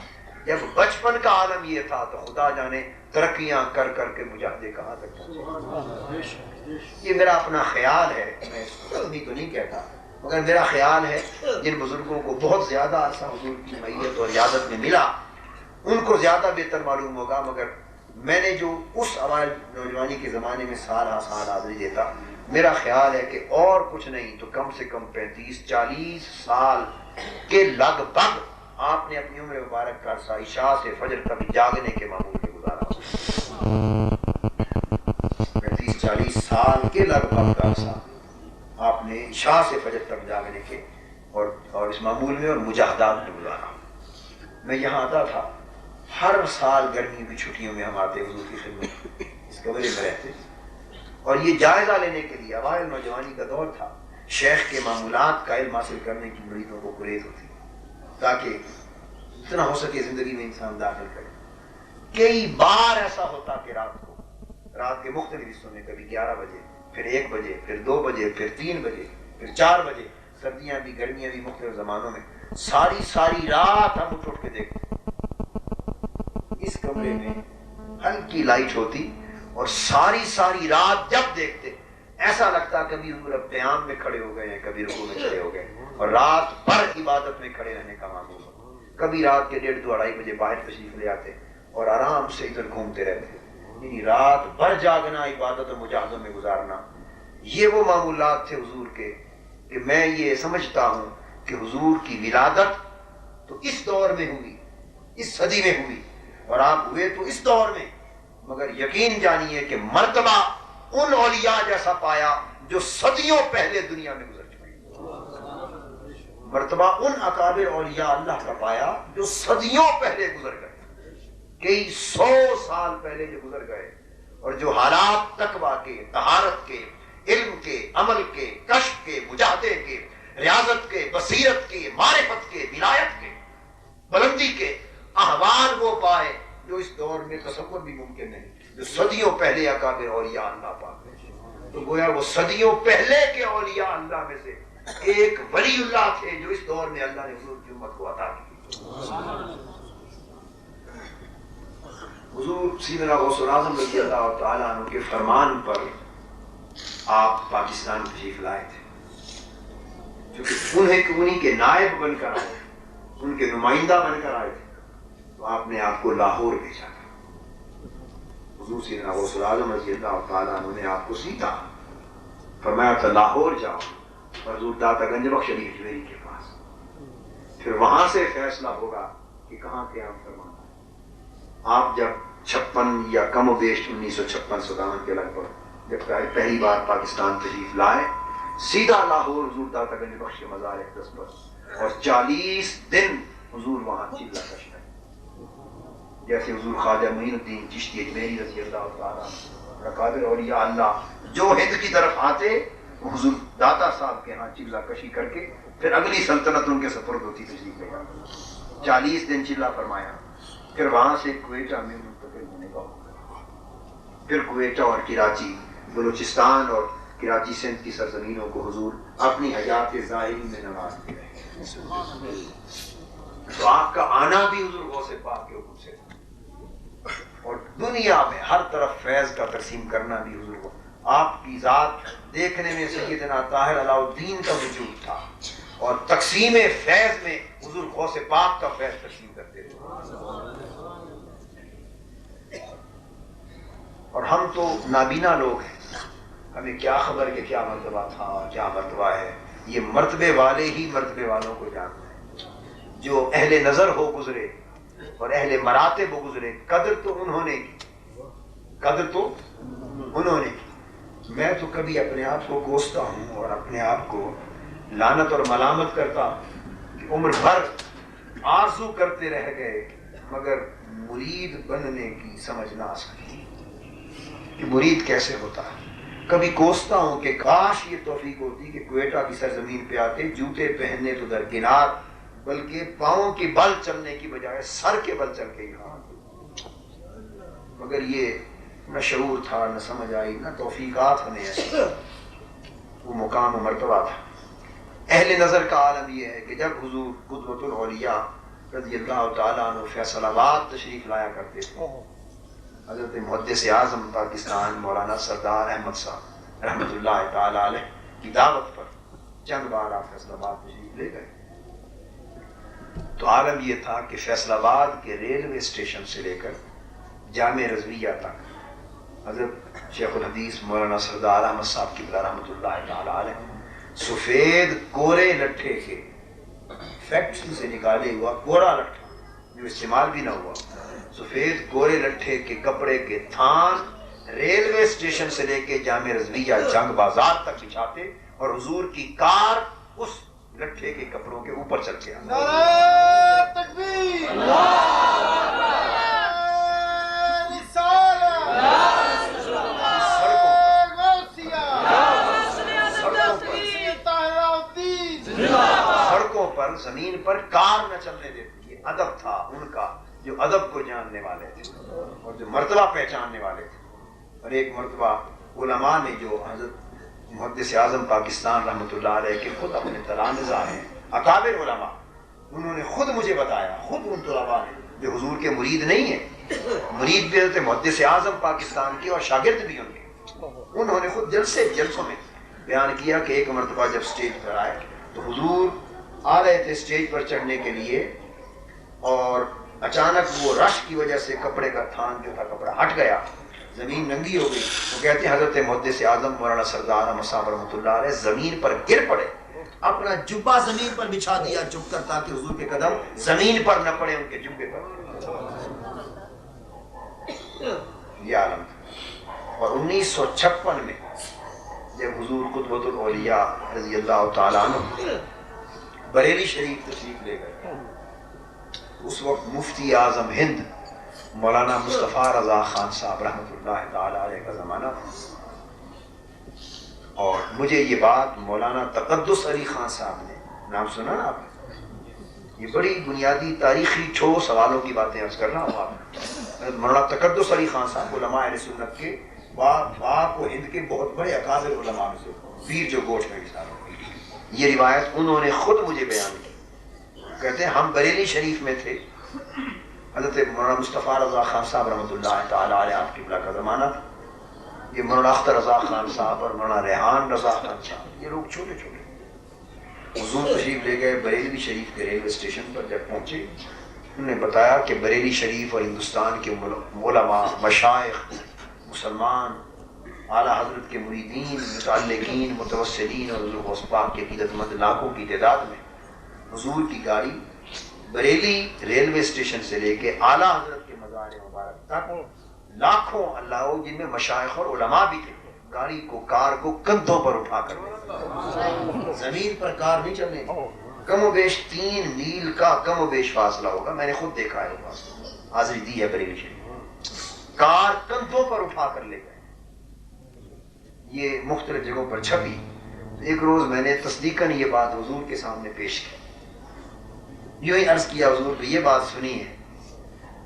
جب بچپن کا عالم یہ تھا تو خدا جانے ترقیاں کر کر کے مجاہدے کہاں تک پہنچے. یہ میرا اپنا خیال ہے، میں ابھی تو نہیں کہتا، مگر میرا خیال ہے جن بزرگوں کو بہت زیادہ عرصہ حضور کی معیت اور عیادت میں ملا ان کو زیادہ بہتر معلوم ہوگا. مگر میں نے جو اس اوائل نوجوانی کے زمانے میں سال ہا سال حاضری دیتا، میرا خیال ہے کہ اور کچھ نہیں تو کم سے کم 35-40 سال کے لگ بھگ آپ نے اپنی عمر مبارک کا عرصہ عشاء سے فجر تک جاگنے کے معمول میں گزارا. 35-40 سال کے لگ بھگ کا عرصہ آپ نے عشاء سے فجر تک جاگنے کے اور اس معمول میں اور مجاہدات میں گزارا. میں یہاں آتا تھا، ہر سال گرمی کی چھٹیوں میں ہم آتے حضور کی خدمت اس کمرے میں رہتے اور یہ جائزہ لینے کے لیے. اوائل نوجوانی کا دور تھا، شیخ کے معمولات کا علم حاصل کرنے کی مریدوں کو گریز ہوتی تاکہ اتنا ہو سکے زندگی میں انسان داخل کرے. کئی بار ایسا ہوتا کہ رات کے مختلف حصوں میں کبھی 11 بجے، پھر 1 بجے، پھر 2 بجے، پھر 3 بجے، پھر 4 بجے، سردیاں بھی گرمیاں بھی مختلف زمانوں میں ساری رات ہم اٹھ کے دیکھتے. اس کمرے میں ہلکی لائٹ ہوتی اور ساری رات جب دیکھتے ایسا لگتا کبھی حضور اب قیام میں کھڑے ہو گئے ہیں، کبھی رکوع میں کھڑے ہو گئے اور رات بھر عبادت میں کھڑے رہنے کا معمول. کبھی رات کے 1:30-2:30 بجے باہر تشریف لے آتے اور آرام سے ادھر گھومتے رہتے. یعنی رات بھر جاگنا، عبادت و مجاہدوں میں گزارنا، یہ وہ معمولات تھے حضور کے کہ میں یہ سمجھتا ہوں کہ حضور کی ولادت تو اس دور میں ہوئی، اس صدی میں ہوئی اور آپ ہوئے تو اس دور میں، مگر یقین جانیے کہ مرتبہ ان اولیاء جیسا پایا جو صدیوں پہلے دنیا میں گزر چکے. مرتبہ ان اکابر اولیاء اللہ کا پایا جو صدیوں پہلے گزر گئے، کئی 100 سال پہلے جو گزر گئے اور جو حالات تقویٰ کے، طہارت کے، علم کے، عمل کے، کشف کے، مجاہدے کے، ریاضت کے، بصیرت کے، معرفت کے، ولایت کے، بلندی کے احوال وہ پائے جو اس دور میں تصور بھی ممکن نہیں، جو صدیوں پہلے اکابر اولیاء اللہ پاک. تو گویا وہ صدیوں پہلے کے اولیاء اللہ میں سے ایک ولی اللہ تھے جو اس دور میں اللہ نے حضور کی امت کو عطا کی. حضور سیدنا غوث الاعظم رضی اللہ تعالیٰ عنہ کے فرمان پر آپ پاکستان تشریف لائے تھے، چونکہ انہیں کے نائب بن کر آئے، ان کے نمائندہ بن کر آئے تھے، تو آپ نے آپ کو لاہور بھیجا تھا. حضور سیدنا غوث الاعظم رضی اللہ تعالیٰ عنہ نے آپ کو سیدھا فرمایا تھا لاہور جاؤ اور حضور داتا گنج بخش علی حجویری کے پاس، پھر وہاں سے فیصلہ ہوگا کہ کہاں قیام فرمانا ہے. آپ جب 56 یا کم و بیش 1956-57 کے لگ بھگ جب پہلی بار پاکستان تشریف لائے، سیدھا لاہور حضور داتا گنج بخش کے مزار اقدس پر اور 40 دن حضور وہاں چلہ کش رہے. جیسے حضور خواجہ معین الدین چشتی اجمیری رضی اللہ تعالیٰ اکابر اولیاء اللہ جو ہند کی طرف آتے حضور داتا صاحب کے ہاں چلہ کشی کر کے پھر اگلی سلطنت ان کے سفر ہوتی تشریف لے جاتے. 40 دن چلہ فرمایا، پھر وہاں سے کوئٹہ میں منتقل ہونے کا حکم، پھر کوئٹہ اور کراچی، بلوچستان اور کراچی سندھ کی سرزمینوں کو حضور اپنی حیات ظاہری میں نوازتے رہے. تو آپ کا آنا بھی حضور غوث پاک کے حکم سے تھا اور دنیا میں ہر طرف فیض کا ترسیم کرنا بھی حضور کو. آپ کی ذات دیکھنے میں سیدنا طاہر علاء الدین کا وجود تھا اور تقسیم فیض میں حضور غوث پاک کا فیض تقسیم کرتے تھے. اور ہم تو نابینا لوگ ہیں، ہمیں کیا خبر کہ کیا مرتبہ تھا، کیا مرتبہ ہے. یہ مرتبے والے ہی مرتبے والوں کو جانتے ہیں، جو اہل نظر ہو گزرے اور اہل مراتب ہو گزرے. قدر تو انہوں نے کی، قدر تو انہوں نے کی. میں تو کبھی اپنے آپ کو کوستا ہوں اور اپنے آپ کو لعنت اور ملامت کرتا ہوں کہ عمر بھر آرزو کرتے رہ گئے مگر مرید بننے کی سمجھ نہ آ سکی کہ مرید کیسے ہوتا ہے. کبھی کوستا ہوں کہ کاش یہ توفیق ہوتی کہ کوئٹہ کی سرزمین پہ آتے، جوتے پہننے تو درکنار، بلکہ پاؤں کے بل چلنے کی بجائے سر کے بل چل کے یہاں. مگر یہ نہ شعور تھا، نہ سمجھ آئی، نہ توفیقات ہمیں ایسی. وہ مقام و مرتبہ تھا. اہل نظر کا عالم یہ ہے کہ جب حضور قدوۃ الاولیاء رضی اللہ تعالیٰ عنہ فیصل آباد تشریف لایا کرتے تھے، حضرت محدث اعظم پاکستان مولانا سردار احمد صاحب رحمۃ اللہ تعالیٰ علیہ کی دعوت پر چند بار آپ فیصل آباد تشریف لے گئے. تو عالم یہ تھا کہ فیصل آباد کے ریلوے اسٹیشن سے لے کر جامع رضویہ تک حضرت شیخ الحدیث مولانا سردار احمد صاحب کی رحمۃ اللہ تعالیٰ علیہ سفید کورے لٹھے کے فیکٹری سے نکالے ہوا کورا لٹھا جو استعمال بھی نہ ہوا، سفید کورے لٹھے کے کپڑے کے تھان ریلوے اسٹیشن سے لے کے جامع رضویہ جنگ بازار تک بچھاتے اور حضور کی کار اس لٹھے کے کپڑوں کے اوپر چل کے آتا. نعرہ تکبیر، سڑکوں پر زمین پر کار نہ چلنے دیتی. یہ ادب تھا ان کا، جو ادب کو جاننے والے تھے اور جو مرتبہ پہچاننے والے تھے. اور ایک مرتبہ علماء نے جو حضرت محدث اعظم پاکستان رحمۃ اللہ علیہ کے خود اپنے تلامذہ ہیں، اکابر علماء، انہوں نے خود مجھے بتایا، خود ان طلباء نے جو حضور کے مرید نہیں ہیں، مرید بھی حضرت محدث اعظم پاکستان کے اور شاگرد بھی ان کے، انہوں نے خود جلسوں میں بیان کیا کہ ایک مرتبہ جب سٹیج پر آئے تو حضور آ رہے تھے اسٹیج پر چڑھنے کے لیے اور اچانک وہ رش کی وجہ سے کپڑے کا تھان جو تھا کپڑا ہٹ گیا، زمین ننگی ہو گئی. وہ کہتے ہیں حضرت محدث اعظم مولانا سردار احمد صاحب رحمۃ اللہ علیہ زمین پر گر پڑے، اپنا جبہ زمین پر بچھا دیا جھک کر تاکہ حضور کے قدم زمین پر نہ پڑے ان کے جبے پر. یہ عالم تھا. اور 1956 میں جب حضور قدوۃ الاولیاء رضی اللہ تعالیٰ عنہ بریلی شریف تشریف لے گئے، اس وقت مفتی اعظم ہند مولانا مصطفیٰ رضا خان صاحب رحمۃ اللہ تعالیٰ علیہ کا زمانہ تھا. اور مجھے یہ بات مولانا تقدس علی خان صاحب نے، نام سنا نا آپ نے، یہ بڑی بنیادی تاریخی چھو سوالوں کی باتیں عرض کر رہا ہوں آپ. مولانا تقدس علی خان صاحب علماء اہل سنت کے پاک و ہند کے بہت بڑے اکابر علماء میں سے، پیر جو گوشت میں مثال ہو. یہ روایت انہوں نے خود مجھے بیان کی. کہتے ہیں ہم بریلی شریف میں تھے، حضرت مولانا مصطفیٰ رضا خان صاحب رحمۃ اللہ تعالیٰ علیہ آپ قبلہ کا زمانہ تھا. یہ مولانا اختر رضا خان صاحب اور مولانا ریحان رضا خان صاحب، یہ لوگ چھوٹے چھوٹے. حضور تشریف لے گئے بریلی شریف کے ریلوے اسٹیشن پر. جب پہنچے انہوں نے بتایا کہ بریلی شریف اور ہندوستان کے علماء، مشائخ، مسلمان، اعلیٰ حضرت کے مریدین، متعلقین، متوسلین اور حضور غوث پاک کے عقیدت مند لاکھوں کی تعداد میں حضور کی گاڑی بریلی ریلوے اسٹیشن سے لے کے اعلیٰ حضرت کے مزار مبارک تک لاکھوں اللہ جن میں مشائخ اور علماء بھی تھے، گاڑی کو، کار کو کندھوں پر اٹھا کر زمین پر کار نہیں چلنے. کم و بیش 3 میل کا کم و بیش فاصلہ ہوگا، میں نے خود دیکھا ہے، حاضری دی ہے بریلی شریف. کار کندھوں پر اٹھا کر لے گئے. یہ مختلف جگہوں پر چھپی. ایک روز میں نے تصدیقاً یہ بات حضور کے سامنے پیش کی، یوں ہی عرض کیا حضور کو یہ بات سنی ہے.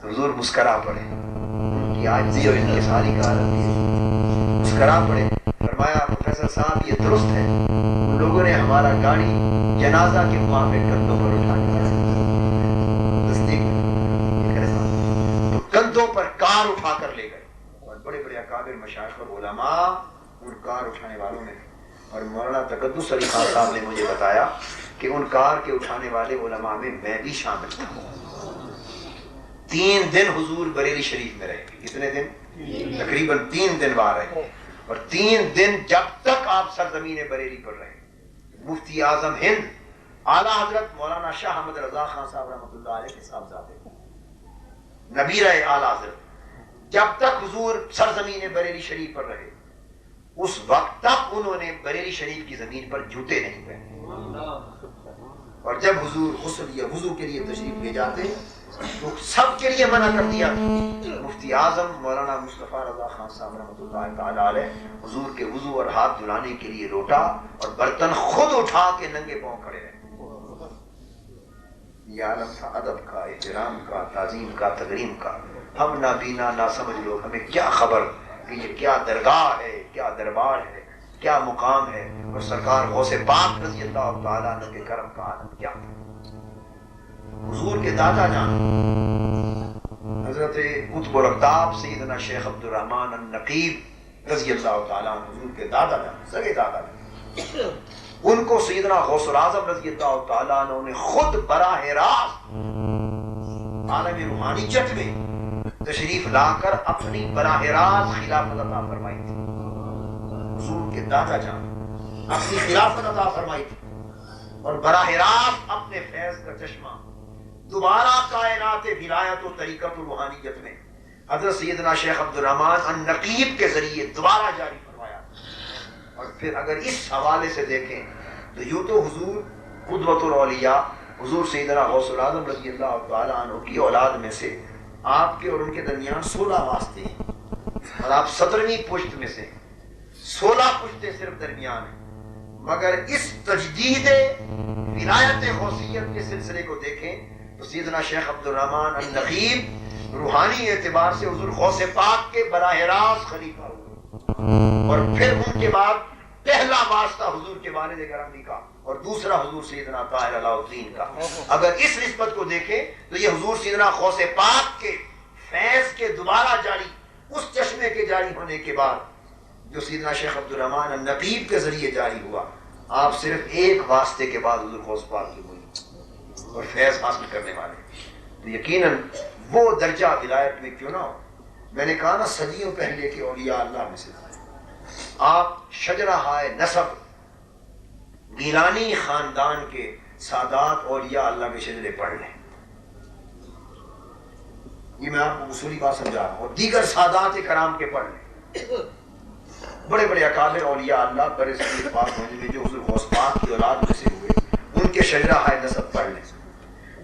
تو حضور مسکرا پڑے، ان کی عاجزی اور انکساری کا عالم ہے. مسکرا پڑے، فرمایا پروفیسر صاحب یہ درست ہے، ان لوگوں نے ہمارا گاڑی جنازہ کے مقام پہ کندھوں پر اٹھا دیا. تصدیق تو کندھوں پر کار اٹھا کر لے گئے. اور بڑے بڑے اکابر مشائخ اور علماء ان کار اٹھانے والوں میں. اور مولانا تقدس علی خان صاحب نے مجھے بتایا کہ ان کار کے اٹھانے والے علماء میں بھی شامل تھا. 3 دن حضور بریلی شریف میں رہے. کتنے دن؟ تقریباً 3 دن وہاں رہے. اور 3 دن جب تک آپ سرزمین بریلی پر رہے. مفتی اعظم ہند اعلیٰ حضرت مولانا شاہ احمد رضا خان صاحب رحمۃ اللہ علیہ کے صاحبزادے نبیرہ اعلیٰ حضرت جب تک حضور سرزمین بریلی شریف پر رہے، اس وقت تک انہوں نے بریلی شریف کی زمین پر جوتے نہیں پہنے. اور جب حضور غسل یا وضو کے لیے تشریف لے جاتے تو سب کے لیے منع کر دیا. مفتی اعظم مولانا مصطفیٰ رضا خان صاحب رحمۃ اللہ تعالیٰ علیہ حضور کے وضو اور ہاتھ دھلانے کے لیے لوٹا اور برتن خود اٹھا کے ننگے پاؤں کھڑے رہے. یہ عالم تھا ادب کا، احترام کا، تعظیم کا، تکریم کا۔ ہم نابینا ناسمجھ لوگ، ہمیں کیا خبر کہ یہ کیا درگاہ ہے، کیا دربار ہے، کیا مقام ہے، اور سرکار غوث پاک رضی اللہ تعالیٰ عنہ کے کرم کا عالم کیا ہے۔ حضور کے دادا جان حضرت قطب الاقطاب سیدنا شیخ عبد الرحمن النقیب رضی اللہ تعالیٰ عنہ، حضور کے دادا جان، سگے دادا جان، ان کو سیدنا غوث الاعظم رضی اللہ تعالیٰ عنہ نے خود براہ راست عالم روحانیت میں تشریف لا کر اپنی براہ راست خلافت عطا فرمائی تھی۔ حضور کے دادا جان اپنی خلافت عطا فرمائی تھی اور براہ راست اپنے فیض کا چشمہ دوبارہ کائنات ولایت و طریقت و روحانیت میں حضرت سیدنا شیخ عبد الرحمن النقیب کے ذریعے دوبارہ جاری فرمایا۔ اور پھر اگر اس حوالے سے دیکھیں تو یوں تو حضور قدوۃ الاولیاء حضور سیدنا غوث الاعظم رضی اللہ تعالیٰ عنہ کی اولاد میں سے آپ کے اور ان کے درمیان 16 واسطے ہیں، اور آپ 17ویں پشت میں سے 16 پشتیں صرف درمیان ہیں۔ مگر اس تجدید ولایت غوثیت کے سلسلے کو دیکھیں تو سیدنا شیخ عبد الرحمن النقیب روحانی اعتبار سے حضور غوث پاک کے براہ راست خلیفہ ہوئے، اور پھر ان کے بعد پہلا واسطہ حضور کے والد گرامی کا اور دوسرا حضور سیدنا طاہر علاء الدین کا۔ اگر اس نسبت کو دیکھیں تو یہ حضور سیدنا غوث پاک کے فیض کے دوبارہ جاری، اس چشمے کے جاری ہونے کے بعد جو سیدنا شیخ عبد الرحمن النقیب کے ذریعے جاری ہوا، آپ صرف ایک واسطے کے بعد حضور غوث پاک کی ہوئی اور فیض حاصل کرنے والے، تو یقیناً وہ درجہ ولایت میں کیوں نہ ہو۔ میں نے کہا نا صدیوں پہلے کے اولیاء اللہ میں سے آپ شجرہ ہائے نسب گیلانی خاندان کے سادات اولیاء اللہ کے شجرے پڑھ لیں، یہ میں آپ کو اصولی بات سمجھا رہا ہوں، اور دیگر سادات کرام کے پڑھ لیں، بڑے بڑے اکابر اولیاء اللہ برے صغیر پاک ہونے میں جو حضور غوث پاک کی اولاد میں سے ہوئے، ان کے شجرہ ہائے نسب پڑھ لیں،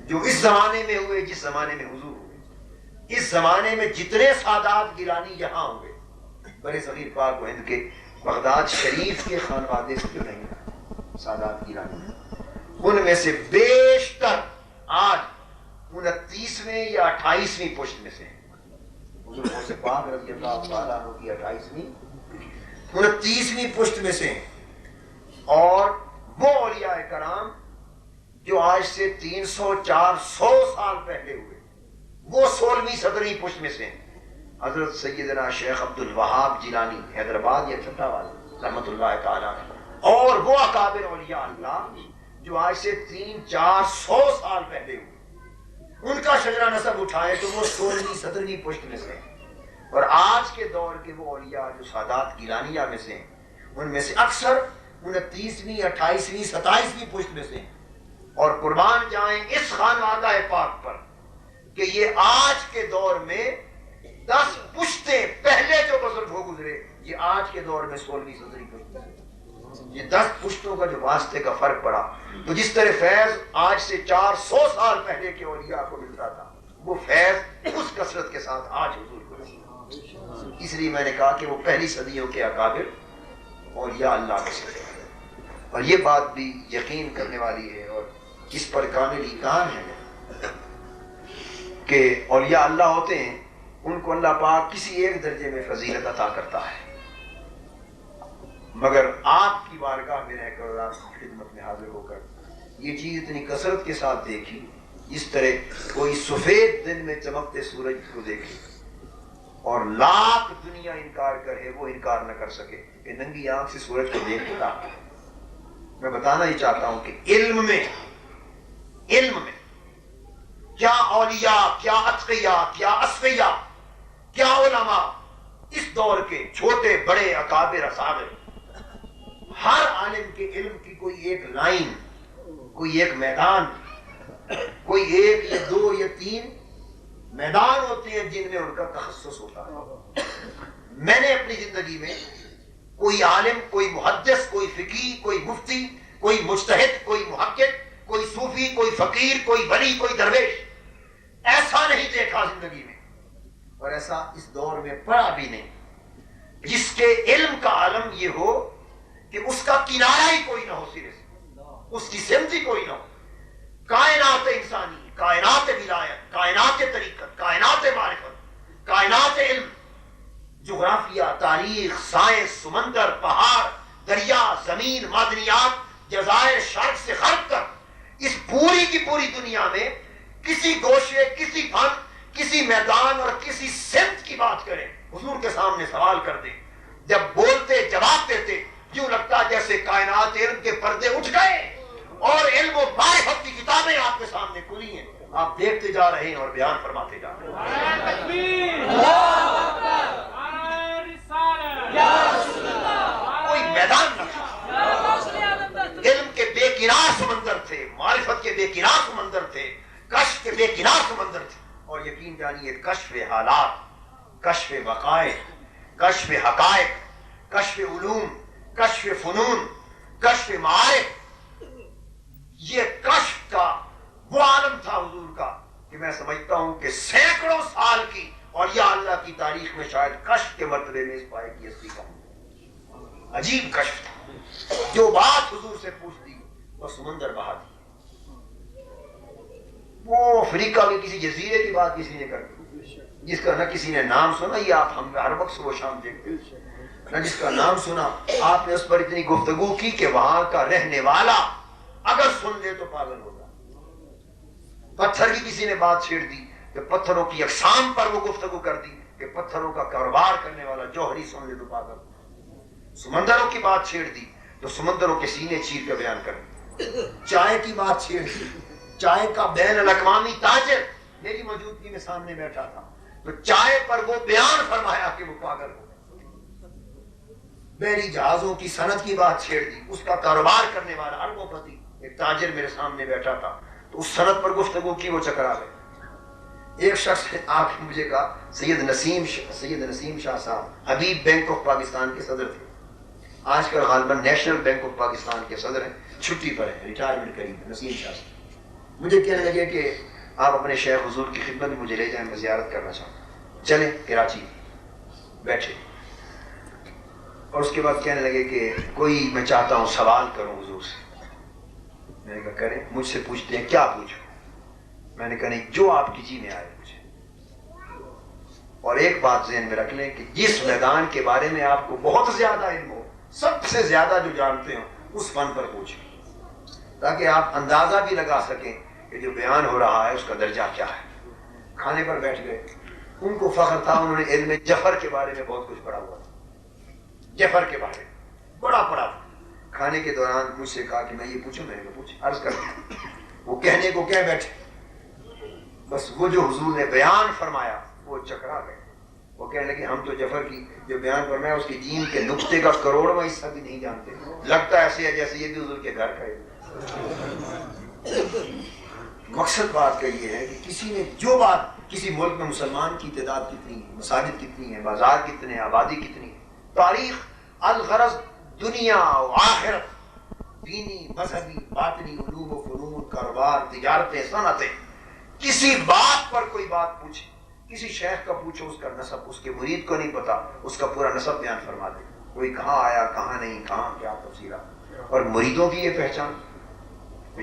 جو اس زمانے میں ہوئے، جس زمانے میں حضور ہوئے، اس زمانے میں جتنے سادات گیلانی یہاں ہوئے برے صغیر پاک و ہند کے بغداد شریف کے خانوادے سے جو نہیں سادات گیلانی، ان میں سے بیشتر آج 29ویں یا 28ویں پشت میں سے حضور غوث پاک رضی اللہ تعالیٰ عنہ کی 28ویں 29ویں پشت میں سے، اور وہ اولیاء کرام جو آج سے 300-400 سال پہلے ہوئے، وہ 16ویں 17ویں پشت میں سے حضرت سیدنا شیخ عبد الوہاب جیلانی حیدرآباد یا چھٹا والے رحمۃ اللہ تعالیٰ، اور وہ اکابر اولیاء اللہ جو آج سے 300-400 سال پہلے ہوئے، ان کا شجرہ نسب اٹھائے تو وہ 16ویں 17ویں پشت میں سے، اور آج کے دور کے وہ اولیاء جو سادات گیلانیہ میں سے ہیں، ان میں سے اکثر 29ویں 28ویں 27ویں پشت میں سے، اور قربان جائیں اس خانوادہ پاک پر کہ یہ آج کے دور میں 10 پشتیں پہلے جو بزرگ ہو گزرے، یہ آج کے دور میں 16ویں 17ویں پشت میں، یہ 10 پشتوں کا جو واسطے کا فرق پڑا، تو جس طرح فیض آج سے 400 سال پہلے کے اولیاء کو ملتا تھا، وہ فیض اس کثرت کے ساتھ آج حضور کو ملتا۔ اس لیے میں نے کہا کہ وہ پہلی صدیوں کے اکابر اولیاء اللہ کے سے، اور یہ بات بھی یقین کرنے والی ہے اور اس پر کامل ایمان ہے کہ اولیاء اللہ ہوتے ہیں، ان کو اللہ پاک کسی ایک درجے میں فضیلت عطا کرتا ہے، مگر آپ کی بارگاہ میں رہ کر اور آپ کی خدمت میں حاضر ہو کر یہ چیز اتنی کثرت کے ساتھ دیکھی، اس طرح کوئی سفید دن میں چمکتے سورج کو دیکھے اور لاکھ دنیا انکار کرے، وہ انکار نہ کر سکے کہ ننگی آنکھ سے سورج کو دیکھتا۔ میں بتانا ہی چاہتا ہوں کہ علم میں کیا اولیاء، کیا اتقیاء، کیا اصفیاء، کیا علماء، اس دور کے چھوٹے بڑے اکابر اصابر، ہر عالم کے علم کی کوئی ایک لائن، کوئی ایک میدان، کوئی ایک یا 2 یا 3 میدان ہوتے ہیں جن میں ان کا تخصص ہوتا ہے۔ میں نے اپنی زندگی میں کوئی عالم، کوئی محدث، کوئی فقیہ، کوئی مفتی، کوئی مجتہد، کوئی محقق، کوئی صوفی، کوئی فقیر، کوئی ولی، کوئی درویش ایسا نہیں دیکھا زندگی میں، اور ایسا اس دور میں پڑا بھی نہیں، جس کے علم کا عالم یہ ہو کہ اس کا کنارہ ہی کوئی نہ ہو، سرے سے اس کی سمت ہی کوئی نہ ہو، کائنات انسانی، کائنات ولایت، کائنات طریقت، کائنات معرفت، کائنات علم، جغرافیہ، تاریخ، سائنس، سمندر، پہاڑ، دریا، زمین، معدنیات، جزائر، شرق سے غرب تک، اس پوری کی پوری دنیا میں کسی گوشے، کسی فن، کسی میدان اور کسی سمت کی بات کریں، حضور کے سامنے سوال کر دیں، جب بولتے جواب دیتے یوں لگتا جیسے کائنات علم کے پردے اٹھ گئے اور علم و معرفت کی کتابیں آپ کے سامنے کھلی ہیں، آپ دیکھتے جا رہے ہیں اور بیان فرماتے جا رہے ہیں۔ کوئی میدان نہ تھا، علم کے بے کنار سمندر تھے، معرفت کے بے کنار سمندر تھے، کشف کے بے کنار سمندر تھے، اور یقین جانیے کشف حالات، کشف وقائع، کشف حقائق، کشف علوم، کشف فنون، کشف معارف، یہ کشف کا وہ عالم تھا حضور کا کہ میں سمجھتا ہوں کہ سینکڑوں سال کی اور یا اللہ کی تاریخ میں شاید کشف کے مرتبے میں اس پائے کی اصلی کا عجیب کشف تھا۔ جو بات حضور سے پوچھتی وہ سمندر بہا دی، وہ افریقہ کے کسی جزیرے کی بات کسی نے کر دی جس کا نہ کسی نے نام سنا، یہ آپ ہم ہر وقت صبح شام دیکھتے ہیں، نہ جس کا نام سنا، آپ نے اس پر اتنی گفتگو کی کہ وہاں کا رہنے والا اگر سن لے تو پاگل ہوگا۔ پتھر کی کسی نے بات چھیڑ دی کہ پتھروں کی اقسام پر وہ گفتگو کر دی کہ پتھروں کا کاروبار کرنے والا جوہری سن لے تو پاگل ہوگا۔ سمندروں کی بات چھیڑ دی تو سمندروں کے سینے چیر کر بیان کر دی۔ چائے کی بات چھیڑ دی، چائے کا بین الاقوامی تاجر میری موجودگی میں سامنے بیٹھا تھا تو چائے پر وہ بیان فرمایا کہ وہ پاگل ہو۔ بحری جہازوں کی صنعت کی بات چھیڑ دی، اس کا کاروبار کرنے والا اربوں پتی ایک تاجر میرے سامنے بیٹھا تھا تو اس صنعت پر گفتگو کی، وہ چکرا گئے۔ ایک شخص نے آ کے مجھے کہا سید نسیم شاہ صاحب حبیب بینک آف پاکستان کے صدر تھے، آج کل غالباً نیشنل بینک آف پاکستان کے صدر ہیں، چھٹی پر ہیں، ریٹائرمنٹ قریب ہے، نسیم شاہ صاحب مجھے کہنے لگے کہ آپ اپنے شیخ حضور کی خدمت میں مجھے لے جائیں، میں زیارت کرنا چاہتا ہوں۔ چلیں کراچی بیٹھے اور اس کے بعد کہنے لگے کہ کوئی میں چاہتا ہوں سوال کروں حضور سے۔ میں نے کہا کریں، مجھ سے پوچھتے ہیں، کیا پوچھوں؟ میں نے کہا نہیں، جو آپ کی جی میں آئے مجھے، اور ایک بات ذہن میں رکھ لیں کہ جس میدان کے بارے میں آپ کو بہت زیادہ علم ہو، سب سے زیادہ جو جانتے ہو، اس فن پر پوچھیں تاکہ آپ اندازہ بھی لگا سکیں کہ جو بیان ہو رہا ہے اس کا درجہ کیا ہے۔ کھانے پر بیٹھ گئے، ان کو فخر تھا، انہوں نے علم جفر کے بارے میں بہت کچھ پڑھا ہوا تھا، جفر کے بارے میں بڑا پڑھا تھا۔ کھانے کے دوران مجھ سے کہا کہ میں یہ پوچھوں، میں نے کہا پوچھ، عرض کرتا۔ وہ کہنے کو کہہ بیٹھے، بس وہ جو حضور نے بیان فرمایا وہ چکرا گئے۔ وہ کہنے لگے ہم تو جفر کی جو بیان فرمایا اس کی جیم کے نقطے کا کروڑواں حصہ بھی نہیں جانتے، لگتا ایسے ہے جیسے یہ بھی حضور کے گھر کا ہے۔ مقصد بات کا یہ ہے کہ کسی نے جو بات، کسی ملک میں مسلمان کی تعداد کتنی ہے، مساجد کتنی ہے، بازار کتنے ہیں، آبادی کتنی ہے، تاریخ، الغرض دنیا و آخرت، دینی، مذہبی، باطنی، علوم و فنون، کاروبار، تجارتیں، صنعتیں، کسی بات پر کوئی بات پوچھے، کسی شیخ کا پوچھو اس کا نسب، اس کے مرید کو نہیں پتا، اس کا پورا نسب بیان فرما دے، کوئی کہاں آیا کہاں نہیں، کہاں کیا تفصیلات۔ اور مریدوں کی یہ پہچان،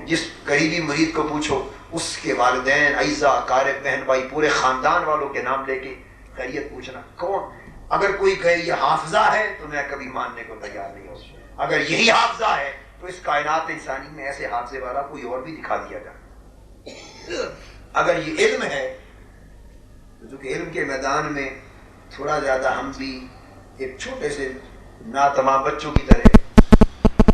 جس قریبی مرید کو پوچھو اس کے والدین، اعزا، اقارب، بہن بھائی، پورے خاندان والوں کے نام لے کے خیریت پوچھنا۔ کون اگر کوئی کہے یہ حافظہ ہے تو میں کبھی ماننے کو تیار نہیں ہوں، اگر یہی حافظہ ہے تو اس کائنات انسانی میں ایسے حافظے والا کوئی اور بھی دکھا دیا جائے۔ اگر یہ علم ہے تو کہ علم کے میدان میں تھوڑا زیادہ ہم بھی ایک چھوٹے سے ناتمام بچوں کی طرح،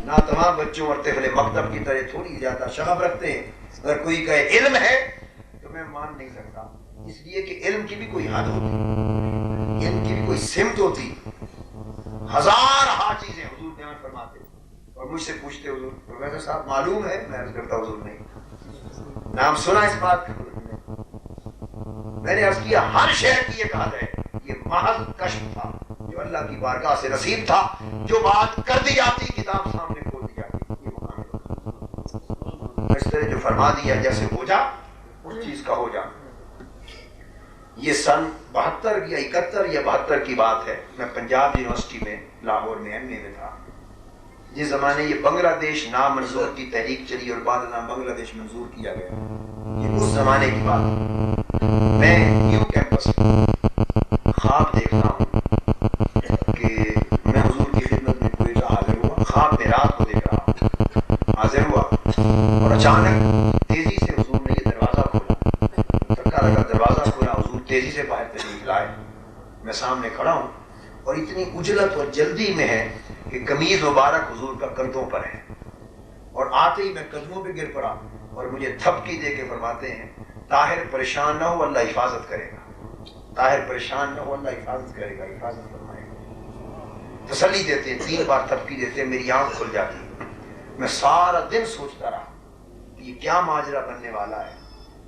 ناتمام بچوں اور طفل مکتب کی طرح تھوڑی زیادہ شغف رکھتے ہیں۔ اگر کوئی کہے علم ہے تو میں مان نہیں سکتا، اس لیے کہ علم کی بھی کوئی حد ہوتی، علم کی بھی کوئی سمت ہوتی۔ ہزار ہا چیزیں حضور بیان فرماتے اور مجھ سے پوچھتے حضور پروفیسر صاحب معلوم ہے؟ میں عرض کرتا حضور نہیں، نام سنا اس بات کا؟ میں نے عرض کیا ہر شہر کی یہ کہا ہے، یہ محض کشف تھا جو اللہ کی بارگاہ سے نصیب تھا، جو بات کر دی جاتی کتاب سامنے کھول دی جاتی، یہ مقام اس طرح جو فرما دیا جیسے ہو جا اس چیز کا ہو جا۔ یہ سن 72 یا 71 یا 72 کی بات ہے، میں پنجاب یونیورسٹی میں لاہور میں ایم اے میں تھا، جس زمانے یہ بنگلہ دیش نام منظور کی تحریک چلی اور بعد نام بنگلہ دیش منظور کیا گیا، یہ اس زمانے کی بات ہے۔ میں نیو کیمپس خواب دیکھتا ہوں کہ میں حضور کی خدمت میں کوئٹہ حاضر ہوا، خواب میں رات کو دیکھ رہا ہوں، حاضر ہوا اور اچانک تیزی سے حضور نے یہ دروازہ کھولا، دھکا لگا، دروازہ کھولا، حضور تیزی سے باہر تشریف لائے، میں سامنے کھڑا ہوں اور اتنی عجلت اور جلدی میں ہے کہ قمیض مبارک حضور کا کندھوں پر ہے، اور آتے ہی میں قدموں پہ گر پڑا اور مجھے تھپکی دے کے فرماتے ہیں طاہر پریشان نہ ہو، اللہ حفاظت کرے گا، طاہر پریشان نہ ہو، اللہ حفاظت کرے گا، حفاظت فرمائے گا، تسلی دیتے ہیں، 3 بار تھپکی دیتے ہیں، میری آنکھ کھل جاتی ہے۔ میں سارا دن سوچتا رہا کہ یہ کیا ماجرا بننے والا ہے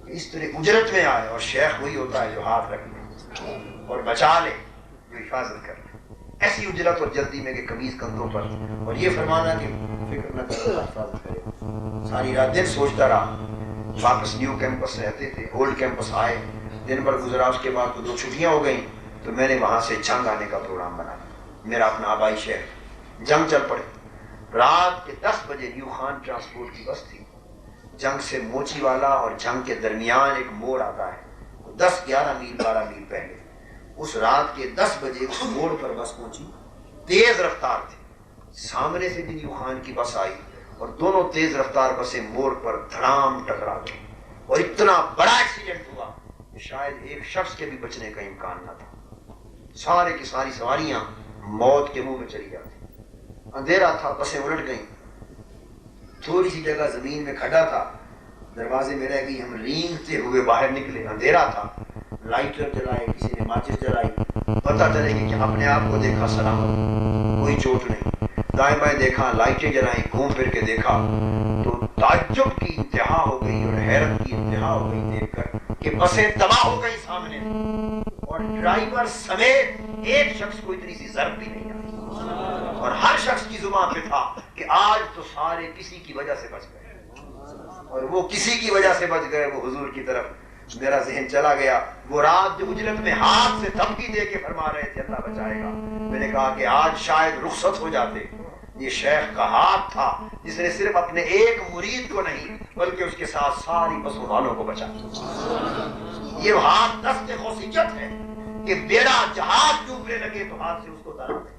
کہ اس طرح اجرت میں آئے اور شیخ وہی ہوتا ہے جو ہاتھ رکھ لے اور بچا لے، جو حفاظت کر لے، ایسی اجرت اور جلدی میں کہ قمیض کندھوں پر، اور یہ فرمانا کہ فکر نہ کرو اللہ حفاظت کرے۔ ساری رات دن سوچتا رہا، واپس نیو کیمپس رہتے تھے، اولڈ کیمپس آئے، دن بھر گزرا، اس کے بعد تو 2 چھٹیاں ہو گئیں، تو میں نے وہاں سے جنگ آنے کا پروگرام بنایا، میرا اپنا آبائی شہر، جنگ چل پڑے۔ رات کے 10 بجے نیو خان ٹرانسپورٹ کی بس تھی، جنگ سے موچی والا اور جنگ کے درمیان ایک موڑ آتا ہے، 10-11 میل 12 میل پہلے، اس رات کے 10 بجے اس موڑ پر بس پہنچی، تیز رفتار تھی، سامنے سے بھی نیو خان کی بس آئی اور دونوں تیز رفتار بسیں موڑ پر دھڑام ٹکرا گئی، اور اتنا بڑا ایکسیڈنٹ ہوا کہ شاید ایک شخص کے بھی بچنے کا امکان نہ تھا، سارے کی ساری سواریاں موت کے منہ میں چلی جاتی، اندھیرا تھا، بسیں الٹ گئیں، تھوڑی سی جگہ زمین میں کھڈا تھا، دروازے میں رہ گئی، ہم رینگتے ہوئے باہر نکلے، اندھیرا تھا، لائٹر جلائے، کسی نے ماچس جلائی، پتہ چلے کہ اپنے آپ کو دیکھا سلامت، کوئی چوٹ نہیں، دائیں بائیں دیکھا، لائٹیں جلائیں، گھوم پھر کے دیکھا تو تعجب کی انتہا ہو گئی اور حیرت کی انتہا ہو گئی دیکھ کر کہ بسیں تباہ ہو گئی سامنے، اور ڈرائیور سمیت ایک شخص کو اتنی سی ضرب بھی نہیں آئی، اور ہر شخص کی زبان پہ تھا کہ آج تو سارے کسی کی وجہ سے بچ گئے، اور وہ کسی کی وجہ سے بچ گئے وہ حضور کی طرف میرا ذہن چلا گیا۔ وہ رات جو اجلت میں ہاتھ سے دھمکی دے کے فرما رہے تھے اللہ بچائے گا، میں نے کہا کہ آج شاید رخصت ہو جاتے، یہ شیخ کا ہاتھ تھا جس نے صرف اپنے ایک مرید کو نہیں بلکہ اس کے ساتھ ساری بسوں والوں کو بچایا۔ یہ ہاتھ دست خصوصیت ہے کہ بیڑا جہاز ڈوبنے لگے تو ہاتھ سے اس کو ترا دیں،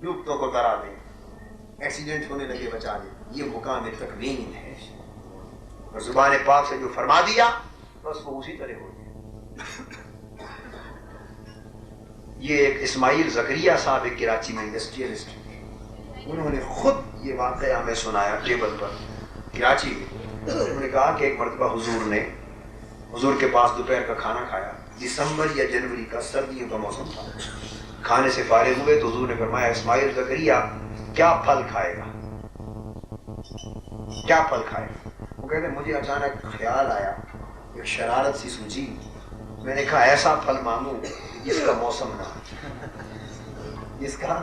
ڈوبتوں کو ترا دیں، ایکسیڈنٹ ہونے لگے بچا دیں، یہ مقام تکوین ہے، اور زبان پاک سے جو فرما دیا بس وہ اسی طرح ہو گیا۔ یہ ایک اسماعیل زکریا صاحب ایک کراچی میں انڈسٹریلسٹ، انہوں نے خود یہ واقعہ ہمیں سنایا ٹیبل پر کراچی میں۔ انہوں نے کہا کہ ایک مرتبہ حضور کے پاس دوپہر کا کھانا کھایا، دسمبر یا جنوری کا سردیوں کا موسم تھا، کھانے سے فارغ ہوئے تو حضور نے فرمایا اسماعیل زکریا کیا پھل کھائے گا، کیا پھل کھائے گا؟ وہ کہتے ہیں مجھے اچانک خیال آیا، ایک شرارت سی سوچی، میں نے کہا ایسا پھل مانگوں جس کا موسم نہ ہو، جس کا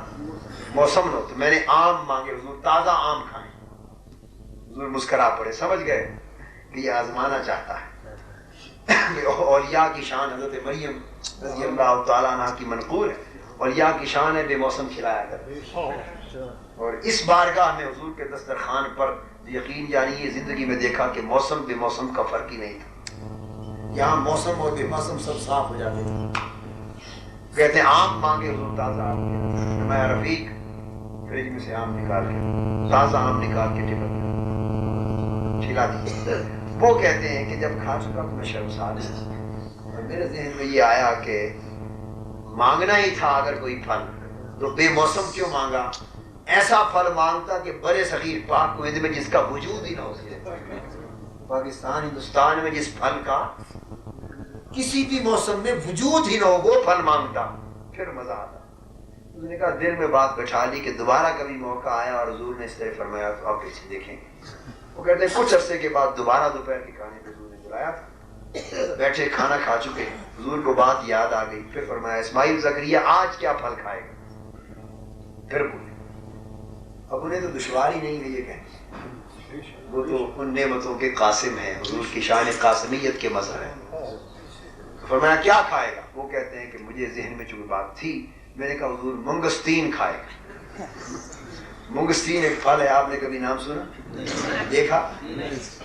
موسم نہ ہو، تو میں نے آم مانگے، حضور تازہ آم کھائیں، حضور مسکرا پڑے، سمجھ گئے کہ یہ آزمانا چاہتا ہے۔ اولیاء کی شان حضرت مریم رضی اللہ تعالیٰ عنہ کی منقول ہے، اولیاء کی شان ہے بے موسم کھلایا کرتے، اور اس بارگاہ میں حضور کے دسترخوان پر یقین جانیے زندگی میں دیکھا کہ موسم بے موسم کا فرق ہی نہیں تھا، یہاں موسم اور بے موسم سب صاف ہو جاتے تھے۔ کہتے ہیں آم مانگے حضور تازہ آم، میں رفیق فریج میں سے آم نکال کے تازہ آم نکال کے ٹیبل پہ کھلا دی۔ وہ کہتے ہیں کہ جب کھا چکا تو میں شرمسار ہوں، اور میرے ذہن میں یہ آیا کہ مانگنا ہی تھا اگر کوئی پھل تو بے موسم کیوں مانگا، ایسا پھل مانگتا کہ برے صغیر پاک و ہند میں جس کا وجود ہی نہ ہو سکے، پاکستان ہندوستان میں جس پھل کا کسی بھی موسم میں وجود ہی نہ ہو وہ پھل مانگتا، پھر مزہ آتا۔ اس نے کہا دل میں بات بٹھا لی کہ دوبارہ کبھی موقع آیا اور حضور نے اس طرح فرمایا تو آپ اسے دیکھیں گے۔ وہ کہتے ہیں کچھ عرصے کے بعد دوبارہ دوپہر کے کھانے پہ حضور نے بلایا تھا، بیٹھے کھانا کھا چکے، حضور کو بات یاد آ گئی، پھر فرمایا اسماعیل زکریا آج کیا پھل کھائے گا؟ پھر بولے، اب انہیں تو دشواری نہیں ہے یہ کہنا، وہ تو ان نعمتوں کے قاسم ہیں، حضور کی شان قاسمیت کے مظہر ہیں۔ فرمایا کیا کھائے گا؟ وہ کہتے ہیں کہ مجھے ذہن میں چونکہ بات تھی، میں نے کہا حضور منگستین کھائے گا، منگستین ایک پھل ہے، آپ نے کبھی نام سنا دیکھا؟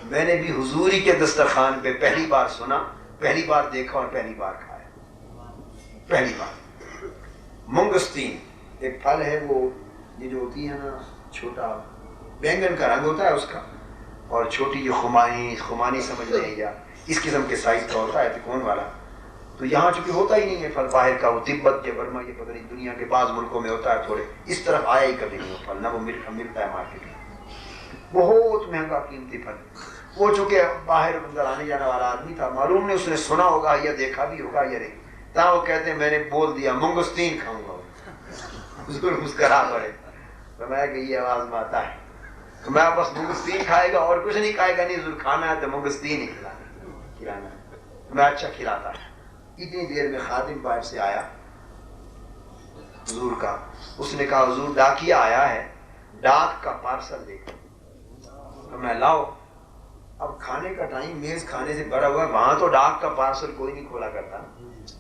میں نے بھی حضور ہی کے دسترخوان پہ پہلی بار سنا، پہلی بار دیکھا اور پہلی بار کھایا، پہلی بار۔ منگستین ایک پھل ہے، وہ یہ جو ہوتی ہے نا چھوٹا بینگن کا رنگ ہوتا ہے اس کا، اور چھوٹی جو خمانی سمجھ لیں یا اس قسم کے سائز کا ہوتا ہے تکون والا۔ تو یہاں چونکہ ہوتا ہی نہیں ہے پھل باہر کا، وہ تبت یا برما یہ پتہ نہیں دنیا کے بعض ملکوں میں ہوتا ہے، تھوڑے اس طرف آیا ہی کبھی نہیں وہ پھل، نہ وہ ملتا ہے مارکیٹ میں، بہت مہنگا قیمتی پھل۔ وہ چونکہ باہر اندر آنے جانے والا آدمی تھا، معلوم نہیں اس نے سنا ہوگا یا دیکھا بھی ہوگا یا نہیں، تاں وہ کہتے ہیں میں نے بول دیا منگستین کھاؤں گا۔ حضور مسکرا پڑے، فرمایا کہ یہ آواز میں آتا ہے تو میں بس منگستین کھائے گا اور کچھ نہیں کھائے گا، نہیں حضور کھانا ہے تو منگستین ہی کھلانا ہے، میں اچھا کھلاتا ہے۔ اتنی دیر میں خادم باہر سے آیا حضور کا، اس نے کہا حضور ڈاکیا آیا ہے، ڈاک کا پارسل دے۔ میں لاؤ، اب کھانے کا ٹائم، میز کھانے سے بھرا ہوا ہے، وہاں تو ڈاک کا پارسل کوئی نہیں کھولا کرتا،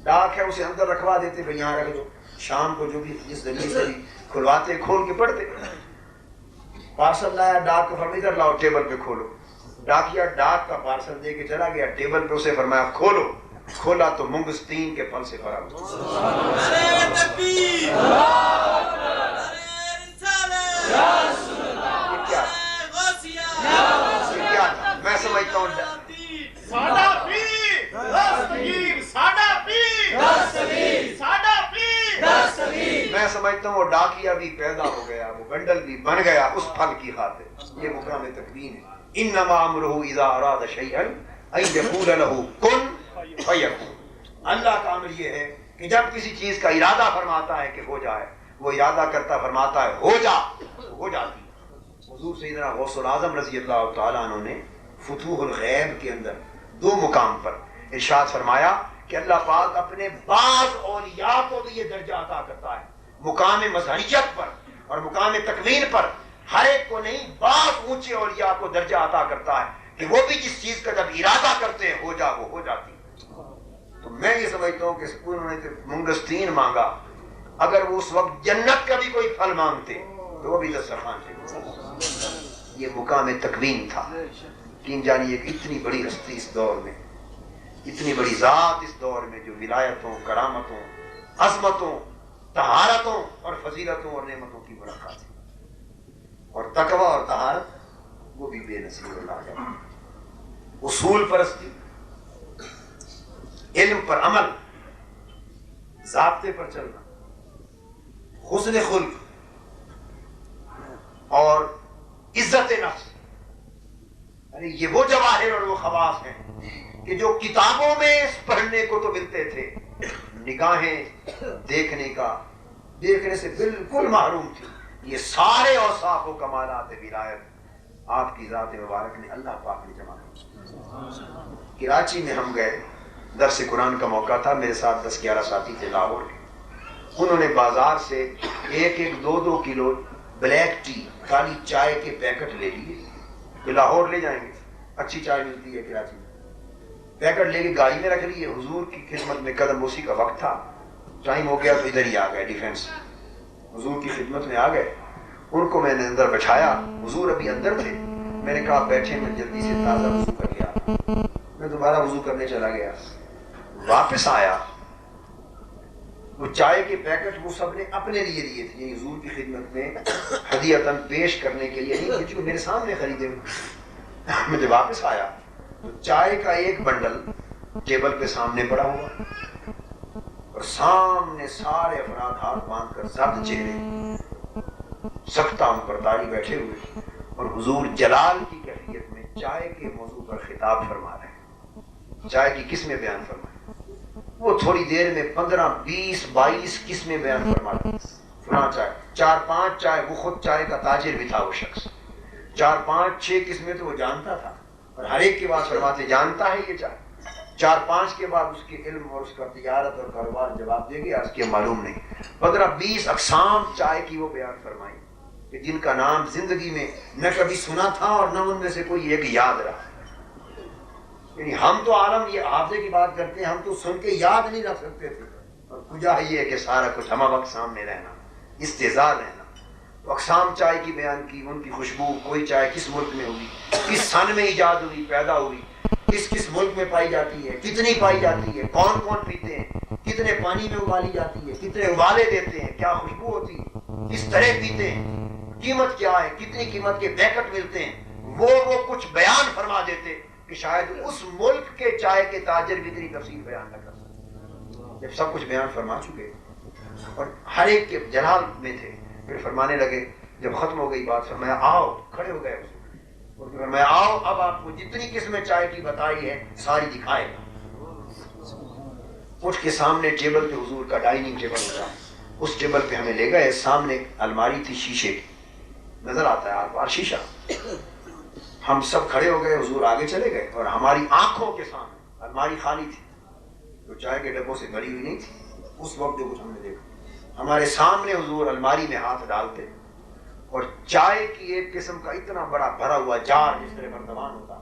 ڈاک ہے اسے اندر رکھوا دیتے، بھئی یہاں رکھ دو، شام کو جو بھی جس ذریعے سے بھی کھلواتے کھول کے پڑھتے۔ پارسل لایا ڈاک کا، فرمایا ادھر لاؤ ٹیبل پہ کھولو۔ ڈاکیا ڈاک کا پارسل دے کے چلا گیا، ٹیبل پہ اسے فرمایا کھولو، کھولا تو منگستین کے پھل سے بھرا ہوا۔ میں سمجھتا ہوں میں سمجھتا ہوں وہ ڈاکیا بھی پیدا ہو گیا، وہ بنڈل بھی بن گیا اس پھل کی خاطر۔ یہ مقام تکوین ہے، انما امرہ اذا اراد شیئا ان یقول له کن فیکون۔ اللہ کا امر یہ ہے کہ جب کسی چیز کا ارادہ فرماتا ہے کہ ہو جائے، وہ ارادہ کرتا فرماتا ہے ہو جا، ہو جاتی۔ حضور سیدنا غوث الاعظم رضی اللہ تعالیٰ عنہ نے فتوح الغیب کے اندر 2 مقام پر ارشاد فرمایا کہ اللہ پاک اپنے بعض اولیاء کو بھی یہ درجہ عطا کرتا ہے، مقام مظہریت پر اور مقام تکوین پر ہر ایک کو نہیں، بعض اونچے اولیاء کو درجہ عطا کرتا ہے کہ وہ بھی جس چیز کا جب ارادہ کرتے ہیں ہو جا، وہ ہو جاتی۔ تو میں یہ سمجھتا ہوں کہ انہوں نے منگستین مانگا، اگر وہ اس وقت جنت کا بھی کوئی پھل مانگتے تو وہ بھی دسترخوان سے۔ یہ مقام تکوین تھا۔ یقین جانیے کہ اتنی بڑی ہستی اس دور میں، اتنی بڑی ذات اس دور میں جو ولایتوں، کرامتوں، عظمتوں، طہارتوں اور فضیلتوں اور نعمتوں کی برکات ہے، اور تقوی اور طہارت وہ بھی بے نصیب اللہ ہے۔ اصول پرستی، علم پر عمل، ضابطے پر چلنا، حسن خلق اور عزت نفس، یعنی یہ وہ جواہر اور وہ خواص ہیں کہ جو کتابوں میں پڑھنے کو تو ملتے تھے، نگاہیں دیکھنے سے بالکل محروم تھی۔ یہ سارے اوصاف و کمالات ولایت آپ کی ذات مبارک نے، اللہ پاک نے جمع کی۔ کراچی میں ہم گئے، درس قرآن کا موقع تھا، میرے ساتھ 10-11 ساتھی تھے لاہور کے۔ انہوں نے بازار سے 1-2 کلو بلیک ٹی، کالی چائے کے پیکٹ لے لیے کہ لاہور لے جائیں گے، اچھی چائے ملتی ہے کراچی میں۔ پیکٹ لے کے گاڑی میں رکھ لیے، حضور کی خدمت میں قدم بوسی کا وقت تھا، ٹائم ہو گیا تو ادھر ہی آ گئے ڈیفینس، حضور کی خدمت میں آ گئے۔ ان کو میں نے اندر بٹھایا، حضور ابھی اندر تھے، میں نے کہا بیٹھے، میں جلدی سے تازہ وضو کر لیا، میں دوبارہ وضو کرنے چلا گیا، واپس آیا، وہ چائے کے پیکٹ وہ سب نے اپنے لیے دیے تھے، حضور کی خدمت میں ہدیۃً پیش کرنے کے لیے نہیں، جو میرے سامنے خریدے ہوئے۔ مجھے واپس آیا تو چائے کا ایک بنڈل ٹیبل پہ سامنے پڑا ہوا، اور سامنے سارے افراد ہاتھ باندھ کر زرد چہرے، سختہ ان پر داڑھی بیٹھے ہوئے، اور حضور جلال کی کیفیت میں چائے کے موضوع پر خطاب فرما رہے ہیں، چائے کی قسمیں بیان فرما رہے ہیں۔ وہ تھوڑی دیر میں 15-20-22 قسمیں بیان فرما رہے ہیں، فلاں چائے، 4-5 چائے، وہ خود چائے کا تاجر بھی تھا وہ شخص، 4-5-6 قسمیں تو وہ جانتا تھا، اور ہر ایک کے بعد فرماتے جانتا ہے یہ چائے، 4-5 کے بعد اس کے علم اور اس کا تجارت اور کاروبار جواب دے گیا، اس کے معلوم نہیں۔ 15-20 اقسام چائے کی وہ بیان فرمائی کہ جن کا نام زندگی میں نہ کبھی سنا تھا اور نہ ان میں سے کوئی ایک یاد رہا۔ یعنی ہم تو عالم یہ حافظے کی بات کرتے ہیں، ہم تو سن کے یاد نہیں رکھ سکتے تھے، اور کجا یہ ہے کہ سارا کچھ ہمہ وقت سامنے رہنا، استحضار رہنا۔ تو اقسام چائے کی بیان کی، ان کی خوشبو، کوئی چائے کس ملک میں ہوگی، کس سن میں ایجاد ہوئی، پیدا ہوئی، کس ملک میں پائی جاتی ہے، کتنی پائی جاتی ہے، کون کون پیتے ہیں، کتنے پانی میں ابالی جاتی ہے، کتنے ابالے دیتے ہیں، کیا خوشبو ہوتی ہے، کس طرح پیتے ہیں، قیمت کیا ہے، کتنی قیمت کے پیکٹ ملتے ہیں، وہ کچھ بیان فرما دیتے کہ شاید اس ملک کے چائے کے تاجر بھی اتنی تفصیل بیان نہ کر سکتے۔ جب سب کچھ بیان فرما چکے اور ہر ایک کے جلال میں تھے، پھر فرمانے لگے، جب ختم ہو گئی بات، فرمایا آؤ، کھڑے ہو گئے حضور، اور فرمایا آؤ اب آپ کو جتنی قسمیں چائے کی بتائی ہے ساری دکھائے گا۔ اٹھ کے سامنے ٹیبل پہ حضور کا ڈائننگ ٹیبل ہوتا ہے، اس ٹیبل پہ ہمیں لے گئے، سامنے الماری تھی شیشے کی، نظر آتا ہے آر پار شیشہ، ہم سب کھڑے ہو گئے، حضور آگے چلے گئے اور ہماری آنکھوں کے سامنے الماری خالی تھی، تو چائے کے ڈبوں سے بھری ہوئی نہیں تھی اس وقت جو کچھ ہم نے دیکھا، ہمارے سامنے حضور الماری میں ہاتھ ڈالتے اور چائے کی ایک قسم کا اتنا بڑا بھرا ہوا جار، جس طرح مرتبان ہوتا،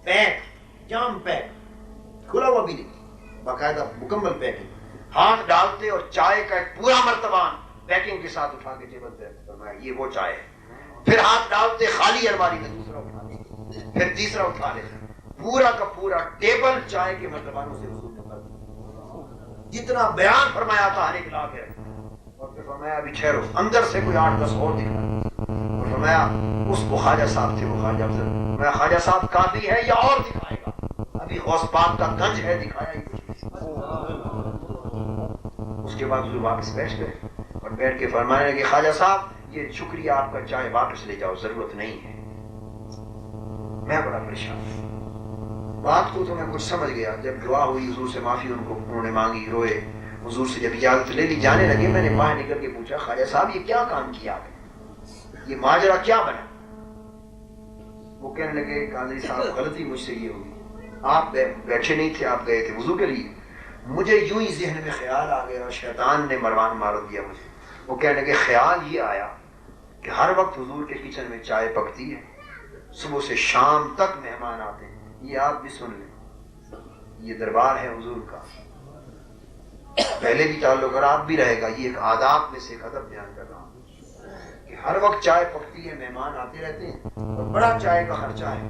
پیک، جام پیک، کھلا ہوا بھی نہیں، باقاعدہ مکمل پیکنگ، ہاتھ ڈالتے اور چائے کا ایک پورا مرتبان پیکنگ کے ساتھ اٹھا کے ٹیبل پہ فرمایا یہ وہ چائے ہے، پھر ہاتھ ڈالتے خالی الماری میں دوسرا اٹھا لے، پھر تیسرا اٹھا لے، پورا کا پورا ٹیبل چائے کے مرتبانوں سے حضور نے بھر دیا، جتنا بیان فرمایا تھا ہر ایک لا کے رکھا، اور پھر فرمایا ابھی ٹھہرو، اندر سے کوئی 8-10 اور دکھایا، اور فرمایا اس کو خواجہ صاحب تھے، وہ خواجہ افضل، میں خواجہ صاحب کافی ہے یا اور دکھائے گا، ابھی غوث پاک کا گنج ہے، دکھایا ہی کچھ نہیں۔ اس کے بعد حضور واپس بیٹھ گئے اور بیٹھ کے فرمانے لگے خواجہ صاحب یہ شکریہ آپ کا، چائے واپس لے جاؤ، ضرورت نہیں ہے۔ میں بڑا پریشان بات کو تو میں کچھ سمجھ گیا، جب دعا ہوئی حضور سے معافی انہوں نے مانگی، روئے، حضور سے جب اجازت لے لی جانے لگے، میں نے باہر نکل کے پوچھا خواجہ صاحب یہ کیا کام کیا آپ نے، یہ ماجرا کیا بنا؟ وہ کہنے لگے قاضی صاحب غلطی مجھ سے یہ ہوئی، آپ بیٹھے نہیں تھے، آپ گئے تھے وضو کے لیے، مجھے یوں ہی ذہن میں خیال آ گیا، شیطان نے مروان مار دیا مجھے۔ وہ کہنے لگے خیال یہ آیا کہ ہر وقت حضور کے کچن میں چائے پکتی ہے، صبح سے شام تک مہمان آتے ہیں، یہ آپ بھی سن لیں، یہ دربار ہے حضور کا، پہلے بھی تعلق اور آپ بھی رہے گا، یہ ایک آداب میں سے ایک ادب بیان کر رہا ہوں کہ ہر وقت چائے پکتی ہے، مہمان آتے رہتے ہیں اور بڑا چائے کا خرچہ ہے۔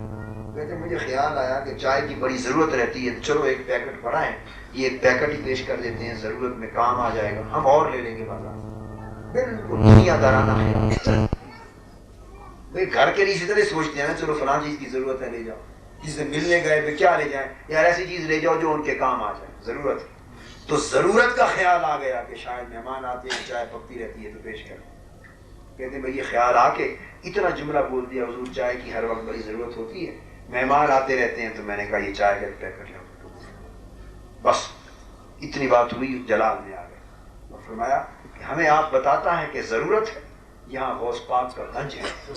کہتے مجھے خیال آیا کہ چائے کی بڑی ضرورت رہتی ہے، چلو ایک پیکٹ پڑا ہے، یہ ایک پیکٹ ہی پیش کر دیتے ہیں، ضرورت میں کام آ جائے گا، ہم اور لے لیں گے بازار سے۔ بالکل دنیا دارانہ خیال، بھائی گھر کے لیے اسی طرح سوچتے ہیں نا، چلو فلاں چیز کی ضرورت ہے لے جاؤ، کسی سے ملنے گئے بھائی کیا لے جائیں، یار ایسی چیز لے جاؤ جو ان کے کام آ جائے، ضرورت ہے۔ تو ضرورت کا خیال آ گیا کہ شاید مہمان آتے ہیں، چائے پکتی رہتی ہے تو پیش کر، کہتے ہیں بھائی یہ خیال آ کے اتنا جملہ بول دیا حضور چائے کی ہر وقت بڑی ضرورت ہوتی ہے، مہمان آتے رہتے ہیں، تو میں نے کہا یہ چائے کا پیکٹ لو، بس اتنی بات ہوئی، جلال میں آ گئے اور فرمایا کہ ہمیں آپ بتاتا ہے کہ ضرورت ہے، یہاں غوث پاک کا گنج ہے،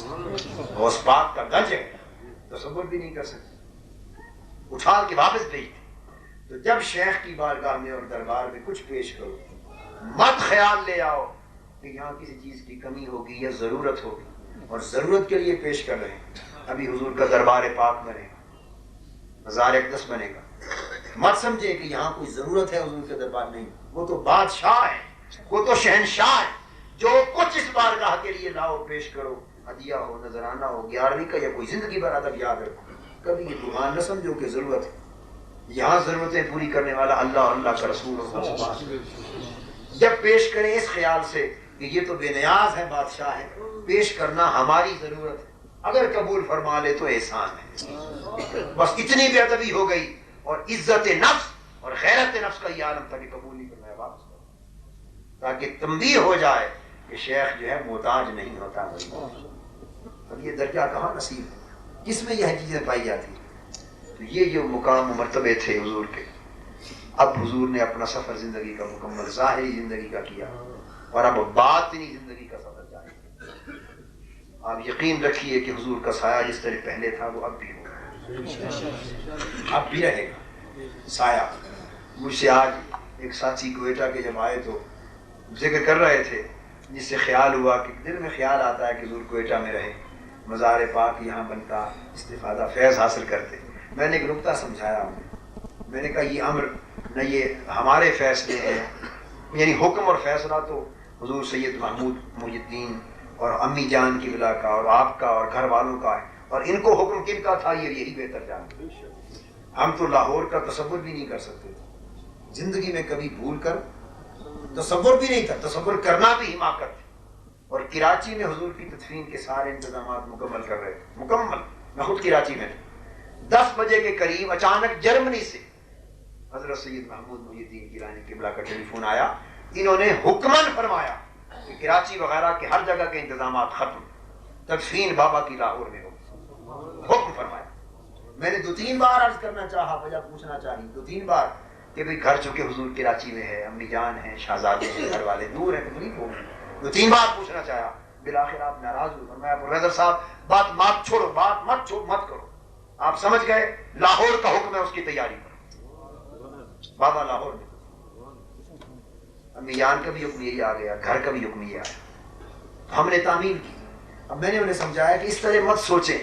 غوث پاک کا گنج ہے، تصور بھی نہیں کر سکتے، اٹھا کے واپس بھیج دیں۔ تو جب شیخ کی بارگاہ میں اور دربار میں کچھ پیش کرو، مت خیال لے آؤ کہ یہاں کسی چیز کی کمی ہوگی یا ضرورت ہوگی، اور ضرورت کے لیے پیش کر رہے ہیں۔ ابھی حضور کا دربار پاک بنے گا، مزار اقدس بنے گا، مت سمجھے کہ یہاں کوئی ضرورت ہے حضور کے دربار، نہیں، وہ تو بادشاہ ہے، وہ تو شہنشاہ ہے، جو کچھ اس بارگاہ کے لیے لاؤ پیش کرو، ہدیہ ہو، نذرانہ ہو، 11ویں کا یا کوئی زندگی بھر ادب یاد رکھو، کبھی یہ گمان نہ سمجھو کہ ضرورت ہے، یہاں ضرورتیں پوری کرنے والا اللہ اور اللہ کا رسول ہے۔ جب پیش کریں اس خیال سے کہ یہ تو بے نیاز ہے، بادشاہ ہے، پیش کرنا ہماری ضرورت ہے، اگر قبول فرما لے تو احسان ہے۔ بس اتنی بے ادبی ہو گئی اور عزت نفس اور غیرت نفس کا یہ عالم تھا کہ قبول نہیں کرنا ہے، واپس کرو، تاکہ تنبیہ ہو جائے کہ شیخ جو ہے محتاج نہیں ہوتا۔ اب یہ درجہ کہاں نصیب ہے، کس میں یہ چیزیں پائی جاتی ہیں؟ تو یہ جو مقام و مرتبے تھے حضور کے، اب حضور نے اپنا سفر زندگی کا مکمل ظاہری زندگی کا کیا، اور اب باطنی زندگی کا سفر جاری ہے۔ آپ یقین رکھیے کہ حضور کا سایہ جس طرح پہلے تھا وہ اب بھی ہوگا، اب بھی رہے گا سایہ۔ مجھ سے آج ایک ساتھی کوئٹہ کے جب آئے تو ذکر کر رہے تھے، جس سے خیال ہوا کہ دل میں خیال آتا ہے کہ حضور کوئٹہ میں رہے، مزار پاک یہاں بنتا، استفادہ فیض حاصل کرتے۔ میں نے ایک نکتہ سمجھایا انہیں، میں نے کہا یہ امر نہ یہ ہمارے فیصلے ہیں، یعنی حکم اور فیصلہ تو حضور سید محمود محی الدین اور امی جان کی بلا کا اور آپ کا اور گھر والوں کا ہے، اور ان کو حکم کن کا تھا یہ یہی بہتر جانتے ہیں۔ ہم تو لاہور کا تصور بھی نہیں کر سکتے تھے، زندگی میں کبھی بھول کر تصور بھی نہیں تھا، تصور کرنا بھی حماقت تھی۔ اور کراچی میں حضور کی تدفین کے سارے انتظامات مکمل کر رہے تھے، مکمل۔ میں خود کراچی میں تھا۔ 10 بجے کے قریب اچانک جرمنی سے حضرت سید محمود محی الدین گیلانی قبلہ کا ٹیلی فون آیا، انہوں نے حکماً فرمایا کہ کراچی وغیرہ کے ہر جگہ کے انتظامات ختم، تدفین بابا کی لاہور میں ہو، حکم فرمایا۔ میں نے 2-3 بار عرض کرنا چاہا، وجہ پوچھنا چاہی 2-3 بار کہ بھئی گھر چونکہ حضور کراچی میں ہے، امی جان ہیں، شہزادے ہیں، گھر والے دور ہیں، تکلیف ہوگی۔ 2-3 بار پوچھنا چاہا، بالآخر آپ ناراض ہوئے، فرمایا پروفیسر صاحب بات مت چھوڑو، بات مت کرو، آپ سمجھ گئے لاہور کا حکم ہے، اس کی تیاری کرو۔ بابا لاہور میں، امی جان کا بھی حکم یہی آ گیا، گھر کا بھی حکم یہ آیا، ہم نے تعمیل کی۔ اب میں نے انہیں سمجھایا کہ اس طرح مت سوچیں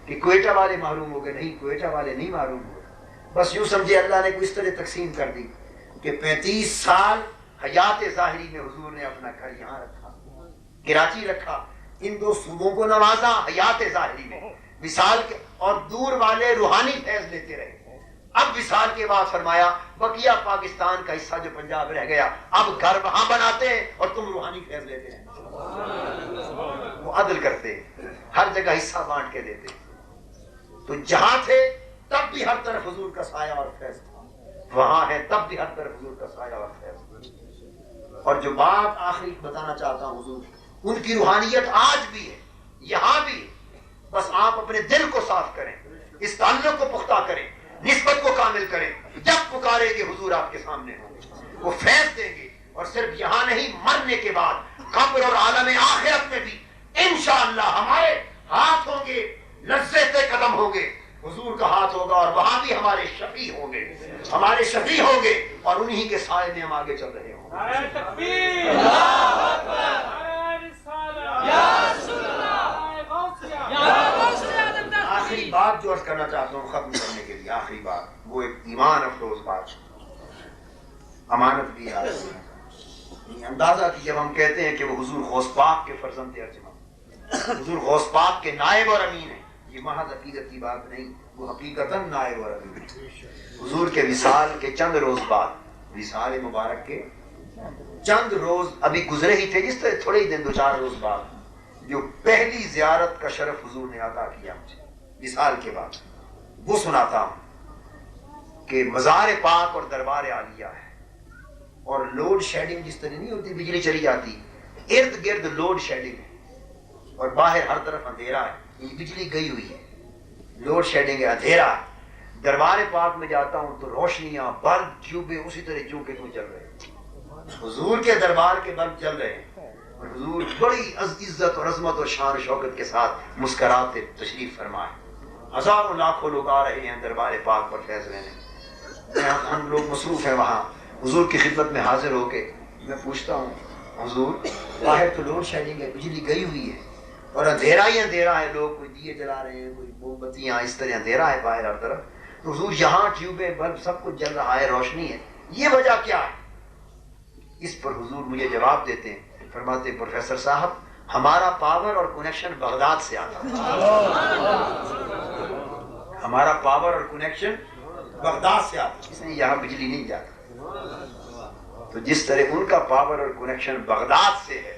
کہ کوئٹہ والے محروم ہو گئے، نہیں، کوئٹہ والے نہیں محروم ہوئے، بس یوں سمجھے اللہ نے کوئی اس طرح تقسیم کر دی کہ 35 سال حیات ظاہری میں حضور نے اپنا گھر یہاں رکھا، کراچی رکھا، ان 2 صوبوں کو نوازا حیات ظاہری میں، وصال کے، اور دور والے روحانی فیض لیتے رہے۔ اب وصال کے بعد فرمایا بقیہ پاکستان کا حصہ جو پنجاب رہ گیا، اب گھر وہاں بناتے ہیں اور تم روحانی فیض لیتے ہیں۔ وہ عدل کرتے، ہر جگہ حصہ بانٹ کے دیتے۔ تو جہاں تھے تب بھی ہر طرف حضور کا سایہ اور فیض تھا، وہاں ہے تب بھی ہر طرف حضور کا سایہ اور فیض۔ اور جو بات آخری بتانا چاہتا ہوں، حضور ان کی روحانیت آج بھی ہے، یہاں بھی ہے، بس آپ اپنے دل کو صاف کریں، اس تعلق کو پختہ کریں، نسبت کو کامل کریں، جب پکاریں گے حضور آپ کے سامنے ہوں گے، وہ فیض دیں گے۔ اور صرف یہاں نہیں، مرنے کے بعد قبر اور عالم آخرت میں بھی انشاءاللہ ہمارے ہاتھ ہوں گے، لذت قدم ہوں گے، حضور کا ہاتھ ہوگا، اور وہاں بھی ہمارے شفیع ہوں گے، ہمارے شفیع ہوں گے، اور انہی کے سائے میں ہم آگے چل رہے ہوں گے۔ نعرہ تکبیر، اللہ اکبر، نعرہ رسالت، یا رسول اللہ، یا غوثیہ۔ آخری بات جو عرض کرنا چاہتا ہوں ختم کرنے کے لیے، آخری بات، وہ ایک ایمان افروز بات، امانت بھی یاد رکھنا۔ اندازہ کہ جب ہم کہتے ہیں کہ وہ حضور غوث پاک کے فرزند ارجمند، حضور غوث پاک کے نائب اور امین ہیں، یہ محض عقیدت کی بات نہیں، وہ حقیقتاً نائب اور امین ہیں۔ حضور کے وصال کے چند روز بعد، وصال مبارک کے چند روز ابھی گزرے ہی تھے، جس طرح تھوڑے ہی دن 2-4 روز بعد جو پہلی زیارت کا شرف حضور نے عطا کیا مجھے وصال کے بعد، وہ سناتا ہوں کہ مزار پاک اور دربار عالیہ ہے، اور لوڈ شیڈنگ جس طرح نہیں ہوتی، بجلی چلی جاتی، ارد گرد لوڈ شیڈنگ ہے، اور باہر ہر طرف اندھیرا ہے، یہ بجلی گئی ہوئی ہے، لوڈ شیڈنگ ہے، اندھیرا ہے۔ دربار پاک میں جاتا ہوں تو روشنیاں، بلب، ٹیوبیں اسی طرح جو کہ چل رہے ہیں، حضور کے دربار کے بلب چل رہے ہیں، اور حضور بڑی عزت اور عظمت اور شان و شوکت کے ساتھ مسکراتے تشریف فرمائے۔ ہزاروں لاکھوں لوگ آ رہے ہیں دربار پاک پر فیض لینے، ہم لوگ مصروف ہیں وہاں، حضور کی خدمت میں حاضر ہو کے میں پوچھتا ہوں حضور باہر تو لوڈ شیڈنگ ہے، بجلی گئی ہوئی ہے اور اندھیرا ہی اندھیرا ہے، لوگ کوئی دیے جلا رہے ہیں، کوئی موم بتیاں، اس طرح اندھیرا ہے باہر ہر طرف، تو حضور یہاں ٹیوبیں، بلب سب کچھ جل رہا ہے، روشنی ہے، یہ وجہ کیا ہے؟ اس پر حضور مجھے جواب دیتے ہیں، فرماتے ہیں پروفیسر صاحب ہمارا پاور اور کنیکشن بغداد سے آتا ہے، ہمارا پاور اور کنیکشن بغداد سے آتا ہے، اس لیے یہاں بجلی نہیں جاتی۔ تو جس طرح ان کا پاور اور کنیکشن بغداد سے ہے،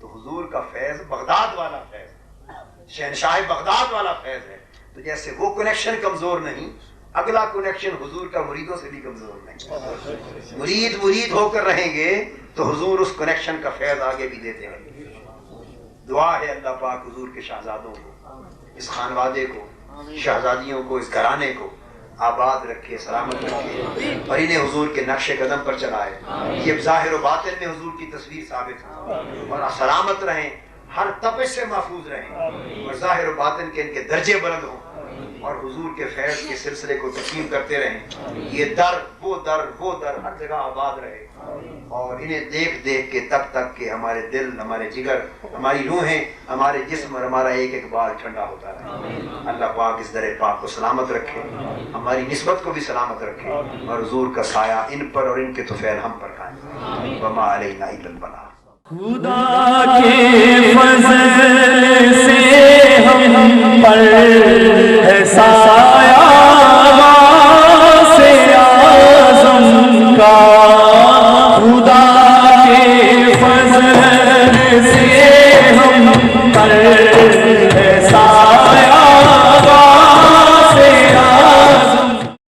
تو حضور کا فیض بغداد والا فیض ہے، شہنشاہ بغداد والا فیض ہے، تو جیسے وہ کنیکشن کمزور نہیں، اگلا کنیکشن حضور کا مریدوں سے بھی کمزور نہیں، مرید ہو کر رہیں گے تو حضور اس کنیکشن کا فیض آگے بھی دیتے رہیں گے۔ دعا ہے اللہ پاک حضور کے شہزادوں کو، اس خانوادے کو، شہزادیوں کو، اس گھرانے کو آباد رکھے، سلامت رکھے، اور انہیں حضور کے نقش قدم پر چلائے، یہ ظاہر و باطن میں حضور کی تصویر ثابت ہو، اور سلامت رہیں، ہر تپش سے محفوظ رہیں، اور ظاہر و باطن کے ان کے درجے بلند ہوں، اور حضور کے فیض کے سلسلے کو تقسیم کرتے رہیں، یہ در وہ در ہر جگہ آباد رہے، اور انہیں دیکھ دیکھ کے تب تک کہ ہمارے دل، ہمارے جگر، ہماری روحیں، ہمارے جسم اور ہمارا ایک ایک بال ٹھنڈا ہوتا رہے۔ اللہ پاک اس در پاک کو سلامت رکھے، ہماری نسبت کو بھی سلامت رکھے، اور حضور کا سایہ ان پر اور ان کے طفیل ہم پر قائم۔ وما علینا الا البلاغ۔ خدا کے فضل سے